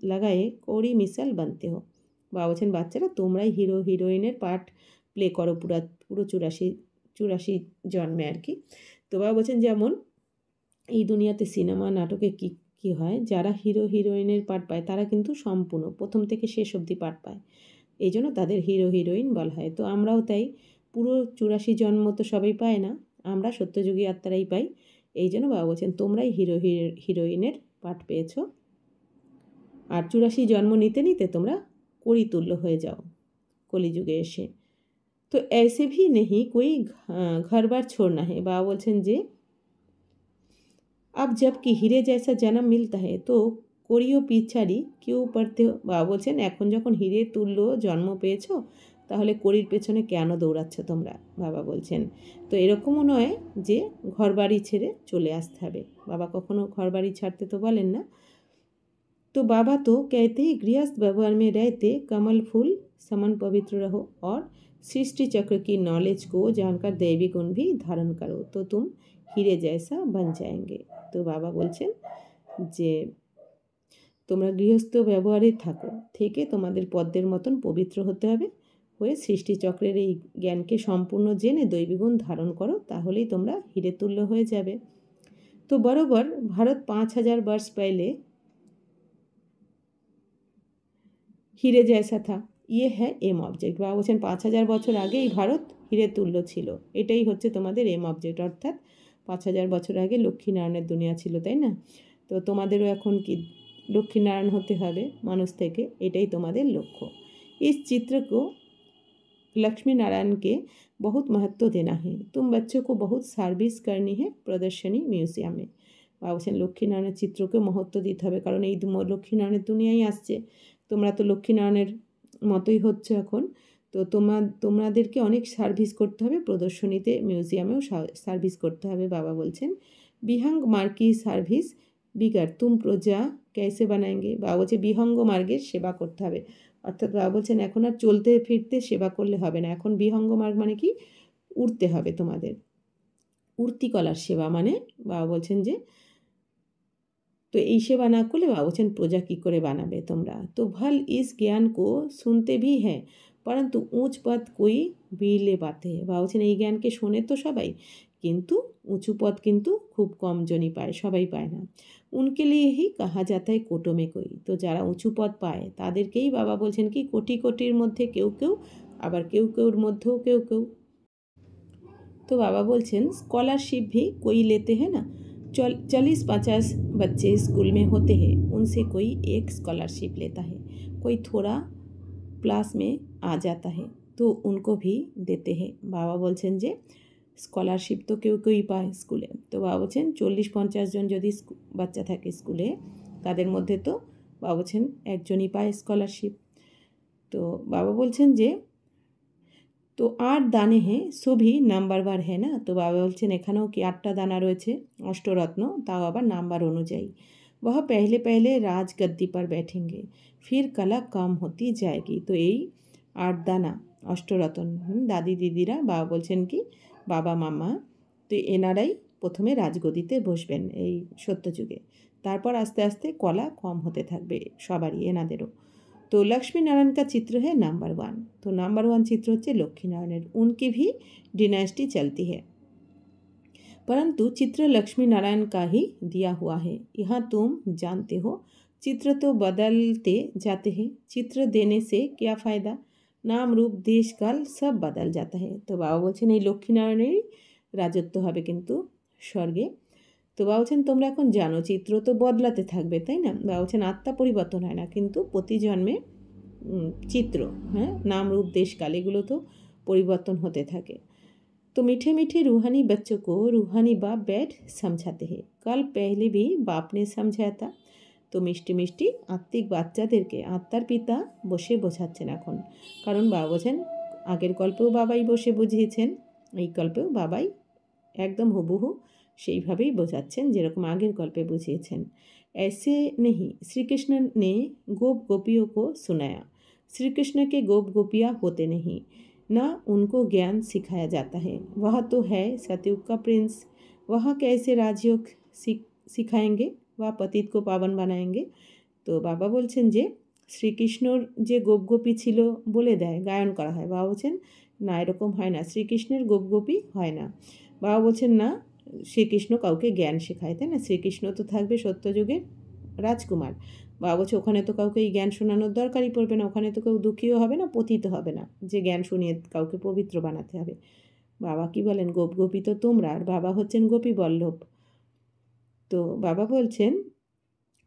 लगाए कौड़ी मिसाल बनते हो। বাবা বলছেন বাচ্চারা তোমরাই হিরো হিরোইনের পার্ট প্লে করো পুরো 84 জন্মে আর কি। তো বাবা বলছেন যেমন এই দুনিয়াতে সিনেমা নাটকে কী হয়, যারা হিরো হিরোইনের পার্ট পায় তারা কিন্তু সম্পূর্ণ প্রথম থেকে শেষ অবধি পার্ট পায়, এই জন্য তাদের হিরো হিরোইন বলা হয়। তো আমরাও তাই পুরো 84 জন্ম তো সবাই পায় না, আমরা সত্যযুগী আত্মারাই পাই। এই জন্য বাবা বলছেন তোমরাই হিরো হিরোইনের পার্ট পেয়েছো, আর 84 জন্ম নিতে নিতে তোমরা করিতুল্য হয়ে যাও কলিযুগে এসে। তো ऐसे भी नहीं कोई घर बार छोड़ना है। বাবা বলছেন যে अब जबकि हीरे जैसा जन्म मिलता है तो कोरियो पिछाड़ी क्यों पढ़ते हो। বাবা বলছেন এখন যখন হিরে তুল্য জন্ম পেয়েছো তাহলে করির পেছনে কেন দৌড়াচ্ছ তোমরা। বাবা বলছেন তো এরকমও নয় যে ঘর বাড়ি ছেড়ে চলে আসতে হবে, বাবা কখনো ঘর বাড়ি ছাড়তে তো বলেন না। तो बाबा तो कहते हैं गृहस्थ व्यवहार में रहते कमल फूल समान पवित्र रहो और सृष्टि चक्र की नॉलेज को जानकर दैवी गुण भी धारण करो, तो तुम हीरे जैसा बन जाएंगे। তো বাবা বলছেন যে তোমরা গৃহস্থ ব্যবহারে থেকে তোমাদের পদ্মের মতন পবিত্র হতে হবে, হয়ে সৃষ্টিচক্রের এই জ্ঞানকে সম্পূর্ণ জেনে দৈবিগুণ ধারণ করো, তাহলেই তোমরা হিরে তুল্য হয়ে যাবে। তো বরাবর ভারত 5000 वर्ष पहले হিরে জैसा था, ইয়ে হ্যাঁ এম অবজেক্ট। বাবা বলছেন 5000 বছর আগে এই ভারত হিরে তুল্য ছিল, এটাই হচ্ছে তোমাদের এম অবজেক্ট। অর্থাৎ 5000 বছর আগে লক্ষ্মীনারায়ণের দুনিয়া ছিল, তাই না? তো তোমাদেরও এখন কি লক্ষ্মীনারায়ণ হতে হবে মানুষ থেকে, এটাই তোমাদের লক্ষ্য। इस चित्र को लक्ष्मी नारायण के बहुत महत्व देना है, तुम बच्चों को बहुत সার্ভিস करनी है প্রদর্শনী মিউজিয়ামে। বাবা বলছেন লক্ষ্মীনারায়ণের চিত্রকে মহত্ব দিতে হবে, কারণ এই লক্ষ্মীনারায়ণের দুনিয়ায় আসছে, তোমরা তো লক্ষ্মীনারায়ণের মতোই হচ্ছে এখন। তো তোমাদেরকে অনেক সার্ভিস করতে হবে, প্রদর্শনীতে মিউজিয়ামেও সার্ভিস করতে হবে। বাবা বলছেন বিহঙ্গ মার্কি সার্ভিস বিগার তুম প্রজা ক্যাসে বানাएंगे। বাবা বলছে বিহঙ্গ মার্গের সেবা করতে হবে, অর্থাৎ বাবা বলছেন এখন আর চলতে ফিরতে সেবা করলে হবে না, এখন বিহঙ্গ মার্গ মানে কি, উড়তে হবে তোমাদের, উর্তিকলার সেবা মানে বাবা বলছেন যে, তো এই সেবা না করলে বাবা বলছেন প্রজা কী করে বানাবে তোমরা। তো ভল ইস জ্ঞান কো শুনতে ভি হ্যাঁ পরন্তু উঁচ পদ কই বিলে পাতে। বাবা বলছেন এই জ্ঞানকে শোনে তো সবাই, কিন্তু উঁচু পদ কিন্তু খুব কম জনই পায়, সবাই পায় না। উনকে লিয়ে হি কাহা যাতা है কোটো মে কই। তো যারা উঁচু পদ পায় তাদেরকেই বাবা বলছেন কি কোটি কোটির মধ্যে কেউ কেউ, আবার কেউ কেউর মধ্যেও কেউ কেউ। তো বাবা বলছেন স্কলারशिप भी कोई लेते हैं ना, 40-50 बच्चे स्कूल में होते हैं, उनसे कोई एक स्कॉलरशिप लेता है, कोई थोड़ा क्लास में आ जाता है तो उनको भी देते हैं। বাবা বলছেন যে স্কলারশিপ তো কেউ কেউই পায় স্কুলে। তো বাবা বলছেন 40-50 জন যদি বাচ্চা থাকে স্কুলে, তাদের মধ্যে তো বাবা বলছেন একজনই পায় স্কলারশিপ। তো বাবা বলছেন যে তো 8 দানে হ্যাঁ সবই নাম্বারবার হ্যাঁ না। তো বাবা বলছেন এখানেও কি 8টা দানা রয়েছে, অষ্টরত্ন, তাও আবার নাম্বার অনুযায়ী। वह पहले पहले राज गद्दी पर बैठेंगे फिर कला कम होती जाएगी। তো এই 8 দানা অষ্টরত্ন দাদি দিদিরা বাবা বলছেন কি বাবা মামা, তো এনারাই প্রথমে রাজগদিতে বসবেন এই সত্যযুগে, তারপর আস্তে আস্তে কলা কম হতে থাকবে সবারই, এনাদেরও। तो लक्ष्मी नारायण का चित्र है नंबर 1। तो नंबर 1 चित्र होते लक्ष्मी नारायण, उनकी भी डिनास्टी चलती है, परंतु चित्र लक्ष्मी नारायण का ही दिया हुआ है। यहाँ तुम जानते हो चित्र तो बदलते जाते हैं, चित्र देने से क्या फ़ायदा, नाम रूप देश काल सब बदल जाता है। तो बाबा बोलছেন এই লক্ষ্মীনারায়ণেরই রাজত্ব হবে কিন্তু স্বর্গে। তো বাবা বলছেন তোমরা এখন জানো চিত্র তো বদলাতে থাকবে, তাই না? বাবা বলছেন আত্মা পরিবর্তন হয় না, কিন্তু প্রতি জন্মে চিত্র, হ্যাঁ, নাম রূপ দেশকাল এগুলো তো পরিবর্তন হতে থাকে। तो मीठे मीठे रूहानी बच्चों को रूहानी बाप बैठ समझाते हैं, कल पहले भी बाप ने समझाया था। তো মিষ্টি মিষ্টি আত্মিক বাচ্চাদেরকে আত্মার পিতা বসে বোঝাচ্ছেন এখন, কারণ বাবা বলছেন আগের গল্পেও বাবাই বসে বুঝিয়েছেন, এই গল্পেও বাবাই একদম হুবহু সেইভাবেই বোঝাচ্ছেন যেরকম আগের গল্পে বুঝিয়েছেন। ऐसे नहीं श्री कृष्ण ने गोप गोपियों को सुनाया, श्री कृष्ण के गोप गोपियाँ होते नहीं, ना उनको ज्ञान सिखाया जाता है, वह तो है सतयुग का प्रिंस, वह कैसे राजयोग सिखाएंगे, वह पतित को पावन बनाएंगे। তো বাবা বলছেন যে শ্রীকৃষ্ণর যে গোপগোপী ছিল বলে দেয়, গায়ন করা হয়। বাবা বলছেন না, এরকম হয় না, শ্রীকৃষ্ণের গোপগোপী হয় না। বাবা বলছেন না শ্রীকৃষ্ণ কাউকে জ্ঞান শেখায়, তাই না? শ্রীকৃষ্ণ তো থাকবে সত্যযুগের রাজকুমার, বাবা বলছে ওখানে তো কাউকে এই জ্ঞান শোনানোর দরকারই পড়বে না, ওখানে তো কেউ দুঃখীও হবে না, পতিত হবে না, যে জ্ঞান শুনিয়ে কাউকে পবিত্র বানাতে হবে। বাবা কি বলেন গোপগোপী তো তোমরা, আর বাবা হচ্ছেন গোপী বল্লভ। তো বাবা বলছেন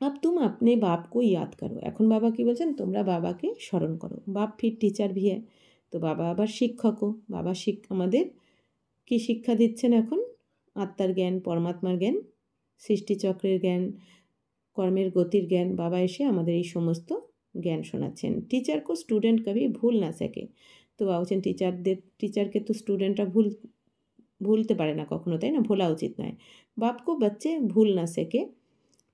अब तुम अपने बाप को याद करो, এখন বাবা কি বলছেন তোমরা বাবাকে স্মরণ করো। বাপ ফির টিচার ভি হ্যায়, তো বাবা আবার শিক্ষকও। বাবা আমাদের কি শিক্ষা দিচ্ছেন এখন, আত্মার জ্ঞান, পরমাত্মার জ্ঞান, সৃষ্টিচক্রের জ্ঞান, কর্মের গতির জ্ঞান। বাবা এসে আমাদের এই সমস্ত জ্ঞান শোনাচ্ছেন। টিচার কো স্টুডেন্ট কবি ভুল না সকে। তো বাবা বলছেন টিচারকে তো স্টুডেন্টরা ভুলতে পারে না কখনো, তাই না? ভোলা উচিত নয়। বাপকো বাচ্চে ভুল না সকে,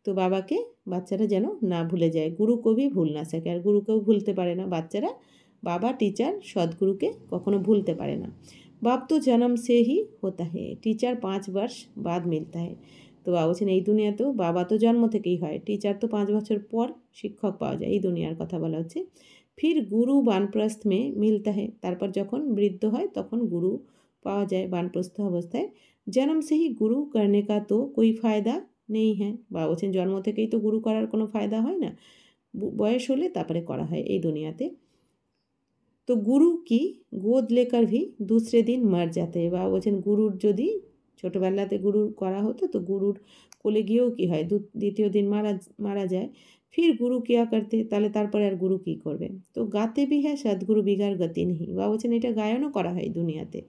তো বাবাকে বাচ্চারা যেন না ভুলে যায়। গুরু কবি ভুল না সকে, আর গুরুকেও ভুলতে পারে না বাচ্চারা। বাবা টিচার সদ্গুরুকে কখনো ভুলতে পারে না। बाप तो जन्म से ही होता है, टीचर 5 वर्ष बाद मिलता है। তো বাবা বলছেন এই দুনিয়াতেও বাবা তো জন্ম থেকেই হয়, टीचर तो 5 বছর পর শিক্ষক পাওয়া যায়, এই দুনিয়ার কথা বলা হচ্ছে। फिर गुरु वानप्रस्थ में मिलता है, তারপর যখন বৃদ্ধ হয় তখন গুরু পাওয়া যায় বানপ্রস্থ অবস্থায়। जन्म से ही गुरु करने का तो कोई फ़ायदा नहीं है, বাবা বলছেন জন্ম থেকেই তো গুরু করার কোনো ফায়দা হয় না, বয়স হলে তারপরে করা হয় এই দুনিয়াতে। তো গুরু কি গোদ লেকার ভি दूसरे दिन मर जाते हैं, বাবা বলছেন গুরুর যদি ছোটোবেলাতে গুরুর করা হতো তো গুরুর কোলে গিয়েও কী হয়, দ্বিতীয় দিন মারা যায়। ফির গুরু কিয়া করতে, তাহলে তারপরে আর গুরু কী করবে। তো গাতে ভি হ্যাঁ সদ্গুরু বিগার গতি নেই, বাবা বলছেন এটা গায়নও করা হয় দুনিয়াতে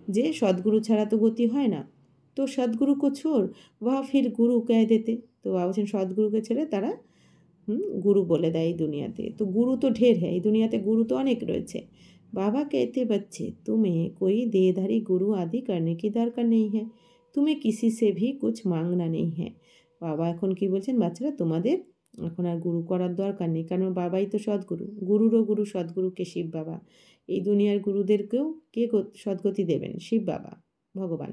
যে সদ্গুরু ছাড়া তো গতি হয় না। তো সদ্গুরু কো ছোড় ওয়া ফির গুরু কহ দেতে, তো বাবা বলছেন সদ্গুরুকে ছেড়ে তারা गुरु बोले देय এই দুনিয়াতে। তো गुरु तो ढेर है, এই দুনিয়াতে गुरु तो अनेक রয়েছে। बाबा कहते बच्चे तुम्हें कोई देहधारी गुरु आदि करने की दरकार नहीं है, तुम्हें किसी से भी कुछ मांगना नहीं है। বাবা এখন কি বলছেন, বাচ্চারা তোমাদের এখন আর গুরু করার দরকার নেই, কারণ বাবাই তো সদ্গুরু, গুরুরও গুরু সদ্গুরুকে শিব বাবা। এই দুনিয়ার গুরুদেরকেও কে সদ্গতি দেবেন, শিব বাবা ভগবান।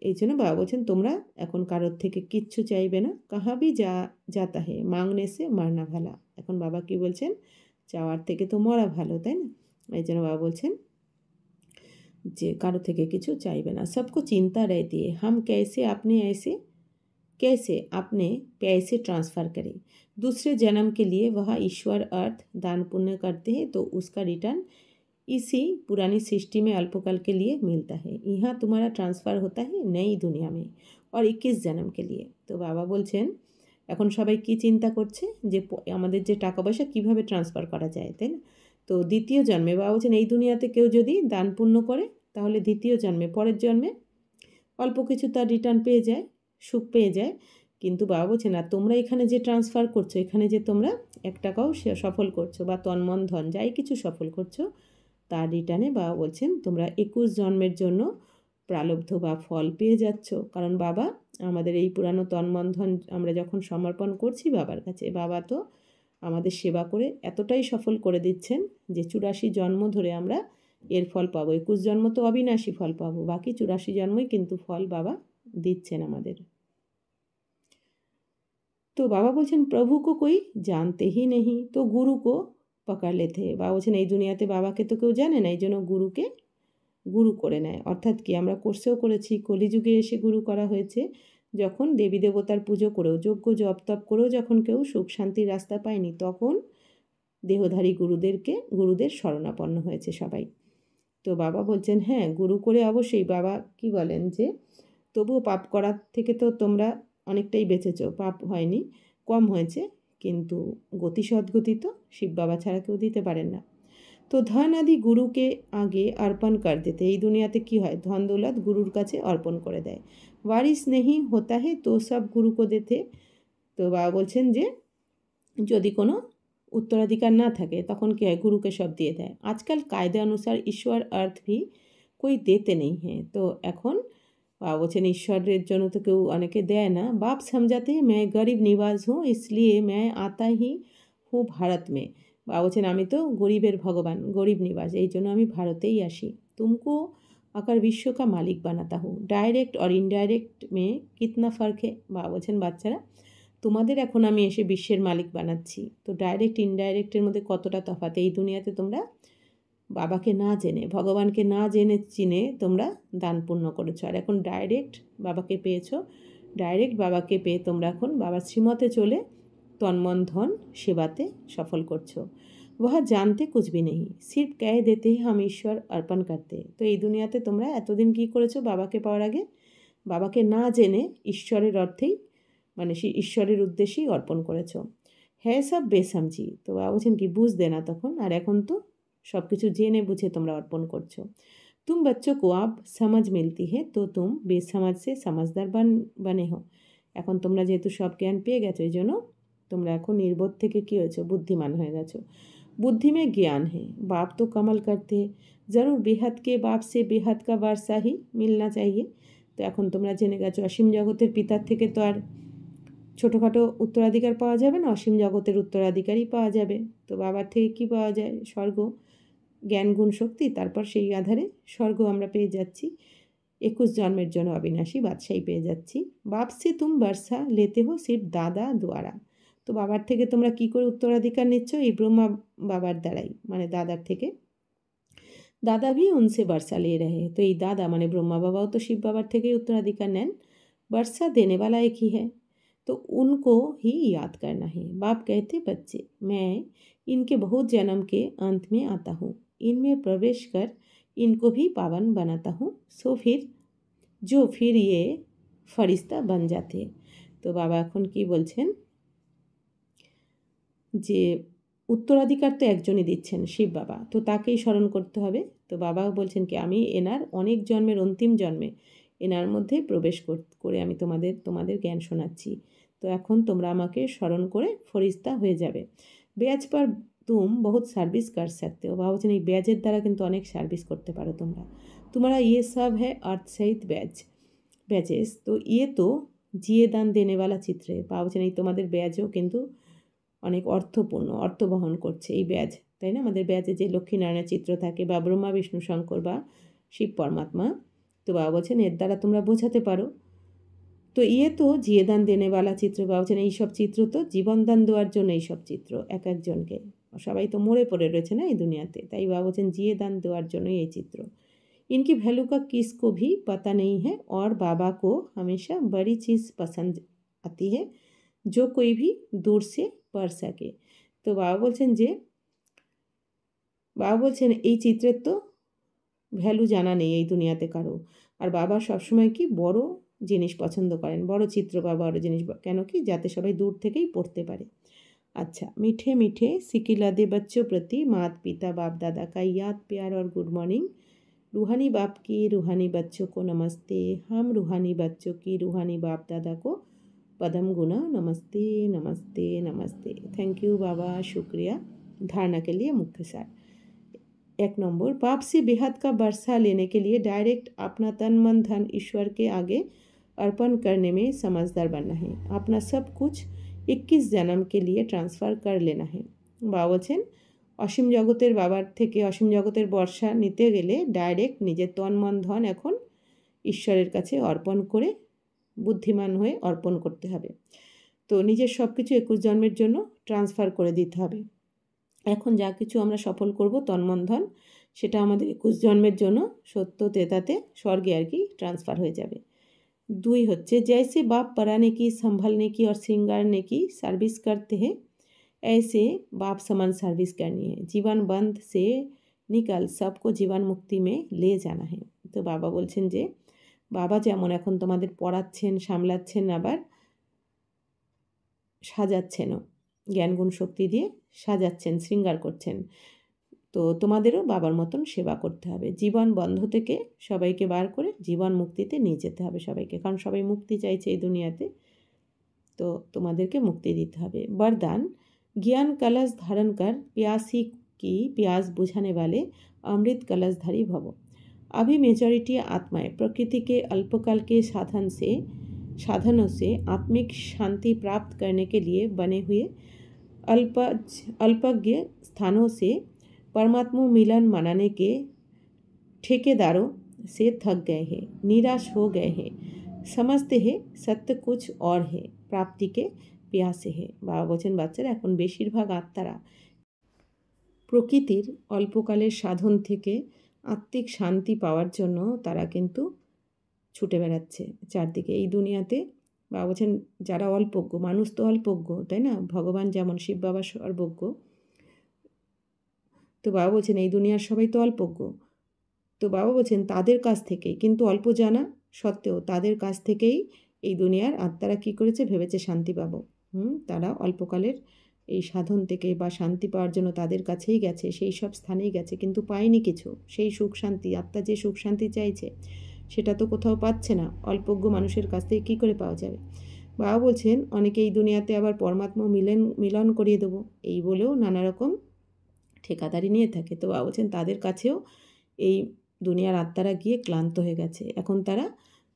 এই জন্য বাবা বলছেন তোমরা এখন কারোর থেকে কিচ্ছু চাইবে না, কাহাবি যাতা হে মাংনে সে মারনা ভালা। এখন বাবা কি বলছেন, চাওয়ার থেকে তো মরা ভালো, তাই না? এই জন্য বাবা বলছেন যে কারো থেকে কিছু চাইবে না। সবকো চিন্তা रहती है हम कैसे अपने पैसे ट्रांसफ़र करें, दूसरे जन्म के लिए वह ईश्वर अर्थ दान पुण्य करते हैं तो उसका रिटर्न इसी पुरानी सृष्टि में अल्पकाल के लिए मिलता है। यहाँ तुम्हारा ट्रांसफ़ार होता है नई दुनिया में और 21 जन्म के लिए। तो बाबा বলছেন এখন সবাই কি চিন্তা করছে যে আমাদের যে টাকা পয়সা কীভাবে ট্রান্সফার করা যায়, তাই না? তো দ্বিতীয় জন্মে বাবা বলছেন এই দুনিয়াতে কেউ যদি দান পুণ্য করে তাহলে দ্বিতীয় জন্মে পরের জন্মে অল্প কিছু তার রিটার্ন পেয়ে যায়, সুখ পেয়ে যায়। কিন্তু বাবা বলছেন আর তোমরা এখানে যে ট্রান্সফার করছো, এখানে যে তোমরা 1 টাকাও সফল করছো বা তন্মন ধন যাই কিছু সফল করছো তার রিটার্নে বাবা বলছেন তোমরা 21 জন্মের জন্য প্রালব্ধ বা ফল পেয়ে যাচ্ছ। কারণ বাবা আমাদের এই পুরানো তন্মন ধন আমরা যখন সমর্পণ করছি বাবার কাছে, বাবা তো আমাদের সেবা করে এতটাই সফল করে দিচ্ছেন যে 84 জন্ম ধরে আমরা এর ফল পাবো। 21 জন্ম তো অবিনাশী ফল পাবো, বাকি 84 জন্মই কিন্তু ফল বাবা দিচ্ছেন আমাদের। তো বাবা বলছেন প্রভু কো কোই জানতে হি নেহি তো গুরু কো পকড় লেতে हैं। বাবা বলছেন এই দুনিয়াতে বাবাকে তো কেউ জানে না, এই জন্য গুরুকে গুরু করে নেয়। অর্থাৎ কি আমরা কোর্সেও করেছি, কলিযুগে এসে গুরু করা হয়েছে, যখন দেবী দেবতার পুজো করেও যজ্ঞ জপ তপ করেও যখন কেউ সুখ শান্তির রাস্তা পায়নি তখন দেহধারী গুরুদের শরণাপন্ন হয়েছে সবাই। তো বাবা বলছেন হ্যাঁ গুরু করে অবশ্যই বাবা কি বলেন যে তবুও পাপ করার থেকে তো তোমরা অনেকটাই বেঁচেছ, পাপ হয়নি, কম হয়েছে, কিন্তু গতি সদ্গতি তো শিব বাবা ছাড়া কেউ দিতে পারেন না। তো ধন আদি গুরুকে আগে অর্পণ কর দিতে, এই দুনিয়াতে কি হয় ধন দৌলত গুরুর কাছে অর্পণ করে দেয়। ওয়ারিস নেহি হোতা হে তো সব গুরুকে দিতে। তো বাবা বলছেন যে যদি কোনো উত্তরাধিকার না থাকে তখন কি হয় গুরুকে সব দিয়ে দেয়। আজকাল কায়দে অনুসার ঈশ্বর अर्थ भी कोई देते नहीं है। তো এখন বাবা বলছেন ঈশ্বরের জন্য তো কেউ অনেকে দেয় না। बाप समझाते हैं मैं गरीब निवाज हूँ इसलिए मैं आता ही हूँ भारत में। বাবা বলছেন আমি তো গরিবের ভগবান, গরিব নিবাস, এই জন্য আমি ভারতেই আসি। तुमको आकर विश्व का मालिक बनाता हूँ, डायरेक्ट और इनडायरेक्ट में कितना फ़र्क है। বাবা বলছেন বাচ্চারা তোমাদের এখন আমি এসে বিশ্বের মালিক বানাচ্ছি, তো ডাইরেক্ট ইনডাইরেক্টের মধ্যে কতটা তফাৎ। এই দুনিয়াতে তোমরা বাবাকে না জেনে, ভগবানকে না জেনে চিনে তোমরা দান পুণ্য করেছো, আর এখন ডাইরেক্ট বাবাকে পেয়েছো। ডাইরেক্ট বাবাকে পেয়ে তোমরা এখন বাবার শ্রীমতে চলে তন্মন ধন সেবাতে সফল করছো। वह जानते कुछ भी नहीं सिर्फ कह देते हैं हम ईश्वर अर्पण करते। তো এই দুনিয়াতে তোমরা এতদিন কী করেছো, বাবাকে পাওয়ার আগে বাবাকে না জেনে ঈশ্বরের অর্থেই মানে সেই ঈশ্বরের উদ্দেশ্যেই অর্পণ করেছো। হ্যাঁ সব বেসমঝি। তো বাবা বলছেন কি বুঝতে না তখন, আর এখন তো सब কিছু জেনে বুঝে তোমরা অর্পণ করছো। तुम बच्चों को अब समझ मिलती है तो तुम बेसमझ से समझदार बने हो। এখন তোমরা যেহেতু সব জ্ঞান পেয়ে গেছো এই জন্য তোমরা এখন নির্বোধ থেকে কী হয়েছো, বুদ্ধিমান হয়ে গেছো। बुद्धि में ज्ञान है बाप तो कमाल करते हैं, ज़रूर बेहद के बाप से बेहद का वारसा ही मिलना चाहिए। তো এখন তোমরা জেনে গেছো অসীম জগতের পিতার থেকে তো আর ছোটোখাটো উত্তরাধিকার পাওয়া যাবে না, অসীম জগতের উত্তরাধিকারই পাওয়া যাবে। তো বাবার থেকে কী পাওয়া যায়, স্বর্গ, জ্ঞান গুণ শক্তি, তারপর সেই আধারে স্বর্গ আমরা পেয়ে যাচ্ছি। 21 জন্মের জন্য অবিনাশী বাদশাহী পেয়ে যাচ্ছি। বাপ সে তুম বর্ষা লেতে হো সির্ফ দাদা দ্বারা। তো বাবার থেকে তোমরা কি করে উত্তরাধিকার নিচ্ছ? এই ব্রহ্মা বাবার দ্বারাই, মানে দাদার থেকে। দাদা ভি উনসে বর্ষা লে রহে। তো এই দাদা মানে ব্রহ্মা বাবাও তো শিব বাবার থেকেই উত্তরাধিকার নেন। बरसा देने वाला एक ही है, तो उनको ही याद करना है। बाप कहते बच्चे, मैं इनके बहुत जन्म के अंत में आता हूँ, इनमें प्रवेश कर इनको भी पावन बनाता हूँ, सो फिर ये फरिश्ता बन जाते। तो बाबा এখন কি বলছেন যে উত্তরাধিকার তো একজনই দিচ্ছেন, শিব বাবা, তো তাকেই স্মরণ করতে হবে। তো বাবাও বলছেন কি আমি এনার অনেক জন্মের অন্তিম জন্মে এনার মধ্যে প্রবেশ করে আমি তোমাদের জ্ঞান শোনাচ্ছি। তো এখন তোমরা আমাকে স্মরণ করে ফরিস্তা হয়ে যাবে। ব্যাজ পর তুম বহুত সার্ভিস কর सकते हो। বাবা বলছেন এই ব্যাজের দ্বারা কিন্তু অনেক সার্ভিস করতে পারো তোমরা। तुम्हारा ये सब है अर्थ सहित ব্যাজেস। তো ইয়ে তো জিয়ে দান দেনে वाला চিত্র। বাবা বলছেন এই তোমাদের ব্যাজও কিন্তু অনেক অর্থপূর্ণ, অর্থ বহন করছে এই ব্যাজ, তাই না? আমাদের ব্যাজে যে লক্ষ্মীনারায়ণের চিত্র থাকে বা ব্রহ্মা বিষ্ণু শঙ্কর বা শিব পরমাত্মা। তো বাবা বলছেন এর দ্বারা তোমরা বোঝাতে পারো। তো ইয়ে তো জিয়েদান দেনেওয়ালা চিত্র। বাবা বলছেন এইসব চিত্র তো জীবনদান দেওয়ার জন্য এইসব চিত্র এক একজনকে। সবাই তো মরে পড়ে রয়েছে না এই দুনিয়াতে, তাই বাবা বলছেন জিয়েদান দেওয়ার জন্যই এই চিত্র। इनकी वैल्यू का किसको भी पता नहीं है और बाबा को हमेशा बड़ी चीज़ पसंद आती है जो कोई भी दूर से पढ़ सके। তো বাবা বলছেন এই চিত্রের তো ভ্যালু জানা নেই এই দুনিয়াতে কারো। আর বাবা সবসময় কি বড় জিনিস পছন্দ করেন, বড় চিত্র বা বড় জিনিস, কেন কি যাতে সবাই দূর থেকেই পড়তে পারে। अच्छा, मीठे मीठे सिकिलादे बच्चों प्रति मात पिता बाप दादा का याद प्यार और गुड मॉर्निंग। रूहानी बाप की रूहानी बच्चों को नमस्ते। हम रूहानी बच्चों की रूहानी बाप दादा को पदम गुना नमस्ते नमस्ते नमस्ते। थैंक यू बाबा, शुक्रिया। धारणा के लिए मुख्य सार। 1 नंबर, बाप से बेहद का बरसा लेने के लिए डायरेक्ट अपना तन मन धन ईश्वर के आगे अर्पण करने में समझदार बनना है। अपना सब कुछ 21 जन्म के लिए ट्रांसफ़ार कर लेना है। বাবা বলছেন অসীম জগতের বাবার থেকে অসীম জগতের বর্ষা নিতে গেলে ডাইরেক্ট নিজের তন মন ধন এখন ঈশ্বরের কাছে অর্পণ করে বুদ্ধিমান হয়ে অর্পণ করতে হবে। তো নিজের সব কিছু 21 জন্মের জন্য ট্রান্সফার করে দিতে হবে। এখন যা কিছু আমরা সফল করব তন্মন ধন, সেটা আমাদের 21 জন্মের জন্য সত্য তেতাতে স্বর্গে আর কি ট্রান্সফার হয়ে যাবে। 2 হচ্ছে जैसे बाप पराने की संभलने की और श्रृंगारने की सर्विस करते हैं ऐसे बाप समान सर्विस करनी है। जीवन बंध से निकल सबको जीवन मुक्ति में ले जाना है। তো বাবা বলছেন যে বাবা যেমন এখন তোমাদের পড়াচ্ছেন, সামলাচ্ছেন, আবার সাজাচ্ছেনও, জ্ঞানগুণ শক্তি দিয়ে সাজাচ্ছেন, শৃঙ্গার করছেন। তো তোমাদেরও বাবার মতন সেবা করতে হবে। জীবন বন্ধ থেকে সবাইকে বার করে জীবন মুক্তিতে নিয়ে যেতে হবে সবাইকে, কারণ সবাই মুক্তি চাইছে এই দুনিয়াতে, তো তোমাদেরকে মুক্তি দিতে হবে। वरदान, ज्ञान कलश धारण कर प्यासी की प्यास बुझाने वाले अमृत कलशधारी भव। अभी मेजॉरिटी आत्माएं प्रकृति के अल्पकाल के साधनों से आत्मिक शांति प्राप्त करने के लिए बने हुए अल्पज्ञ स्थानों से परमात्मा मिलन मनाने के ठेकेदारों से थक गए हैं, निराश हो गए हैं, समझते हैं सत्य कुछ और है, प्राप्ति के प्यासे है। বাবা বলছেন বাচ্চারা এখন বেশিরভাগ আত্মারা প্রকৃতির অল্পকালের সাধন থেকে আত্মিক শান্তি পাওয়ার জন্য তারা কিন্তু ছুটে বেড়াচ্ছে চারদিকে এই দুনিয়াতে। বাবা বলছেন যারা অল্পজ্ঞ, মানুষ তো অল্পজ্ঞ, তাই না? ভগবান যেমন, শিব বাবা সর্বজ্ঞ। তো বাবা বলছেন এই দুনিয়ার সবাই তো অল্পজ্ঞ। তো বাবা বলছেন তাদের কাছ থেকেই, কিন্তু অল্প জানা সত্ত্বেও তাদের কাছ থেকেই এই দুনিয়ার আত্মারা কী করেছে, ভেবেছে শান্তি পাবো। তারা অল্পকালের এই সাধন থেকে বা শান্তি পাওয়ার জন্য তাদের কাছেই গেছে, সেই সব স্থানেই গেছে, কিন্তু পায়নি কিছু। সেই সুখ শান্তি, আত্মা যে সুখ শান্তি চাইছে সেটা তো কোথাও পাচ্ছে না। অল্পজ্ঞ মানুষের কাছ থেকে কী করে পাওয়া যাবে? বাবা বলছেন অনেকে এই দুনিয়াতে আবার পরমাত্মা মিলন করিয়ে দেবো এই বলেও নানা রকম ঠিকাদারি নিয়ে থাকে। তো বাবা বলছেন তাদের কাছেও এই দুনিয়ার আত্মারা গিয়ে ক্লান্ত হয়ে গেছে, এখন তারা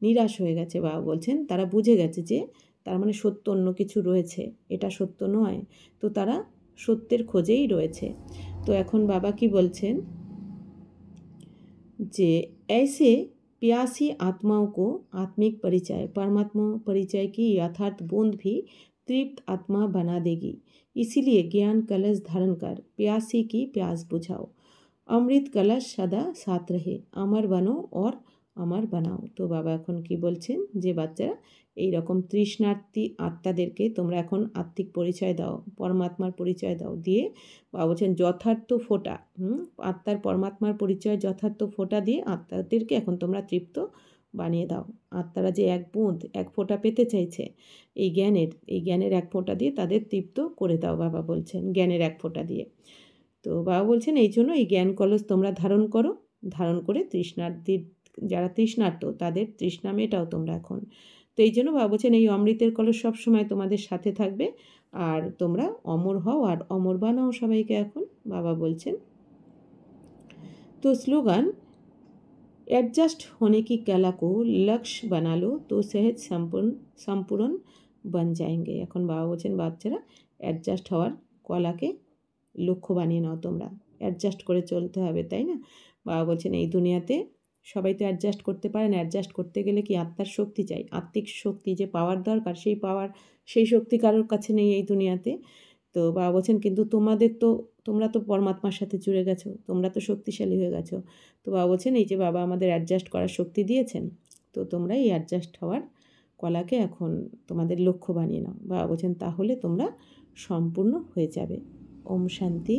নিরাশ হয়ে গেছে। বাবা বলছেন তারা বুঝে গেছে যে তার মানে সত্য অন্য কিছু রয়েছে, এটা সত্য নয়, তো তারা সত্যের খোঁজেই রয়েছে। তো এখন বাবা কি বলছেন যে ऐसे प्यासी आत्माओं को आत्मिक परिचय, परमात्मा परिचय की यथार्थ बूंद भी तृप्त आत्मा बना देगी। इसीलिए ज्ञान कलश धारण कर प्यासी की प्यास बुझाओ। अमृत कलश सदा साथ रहे, अमर बनो और अमर বানাও। তো বাবা এখন কি বলছেন যে বাচ্চারা এই রকম তৃষ্ণার্তী আত্মাদেরকে তোমরা এখন আত্মিক পরিচয় দাও, পরমাত্মার পরিচয় দাও। দিয়ে বাবা বলছেন যথার্থ ফোঁটা, আত্মার পরমাত্মার পরিচয় যথার্থ ফোঁটা দিয়ে আত্মাদেরকে এখন তোমরা তৃপ্ত বানিয়ে দাও। আত্মারা যে এক বুঁদ এক ফোঁটা পেতে চাইছে এই জ্ঞানের এক ফোঁটা দিয়ে তাদের তৃপ্ত করে দাও। বাবা বলছেন জ্ঞানের এক ফোঁটা দিয়ে। তো বাবা বলছেন এই জন্য এই জ্ঞান কলস তোমরা ধারণ করো, ধারণ করে তৃষ্ণার্থীর যারা তৃষ্ণার্ত তাদের তৃষ্ণা মেটাও তোমরা এখন। তো এই জন্য বাবা বলছেন এই অমৃতের কলস সবসময় তোমাদের সাথে থাকবে আর তোমরা অমর হও আর অমর বানাও সবাইকে এখন। বাবা বলছেন তো স্লোগান एडजस्ट होने की कला को लक्ष्य बना लो तो सहज संपूर्ण बन जाएंगे। এখন বাবা বলছেন বাচ্চারা অ্যাডজাস্ট হওয়ার কলাকে লক্ষ্য বানিয়ে নাও তোমরা। অ্যাডজাস্ট করে চলতে হবে, তাই না? বাবা বলছেন এই দুনিয়াতে সবাই তো অ্যাডজাস্ট করতে পারে না। অ্যাডজাস্ট করতে গেলে কি আত্মার শক্তি চাই, আত্মিক শক্তি যে পাওয়ার দরকার সেই শক্তি কারোর কাছে নেই এই দুনিয়াতে। তো বাবা বলছেন কিন্তু তোমরা তো পরমাত্মার সাথে জুড়ে গেছো, তোমরা তো শক্তিশালী হয়ে গেছো। তো বাবা বলছেন এই যে বাবা আমাদের অ্যাডজাস্ট করার শক্তি দিয়েছেন, তো তোমরা এই অ্যাডজাস্ট হওয়ার কলাকে এখন তোমাদের লক্ষ্য বানিয়ে নাও। বাবা বলছেন তাহলে তোমরা সম্পূর্ণ হয়ে যাবে। ওম শান্তি।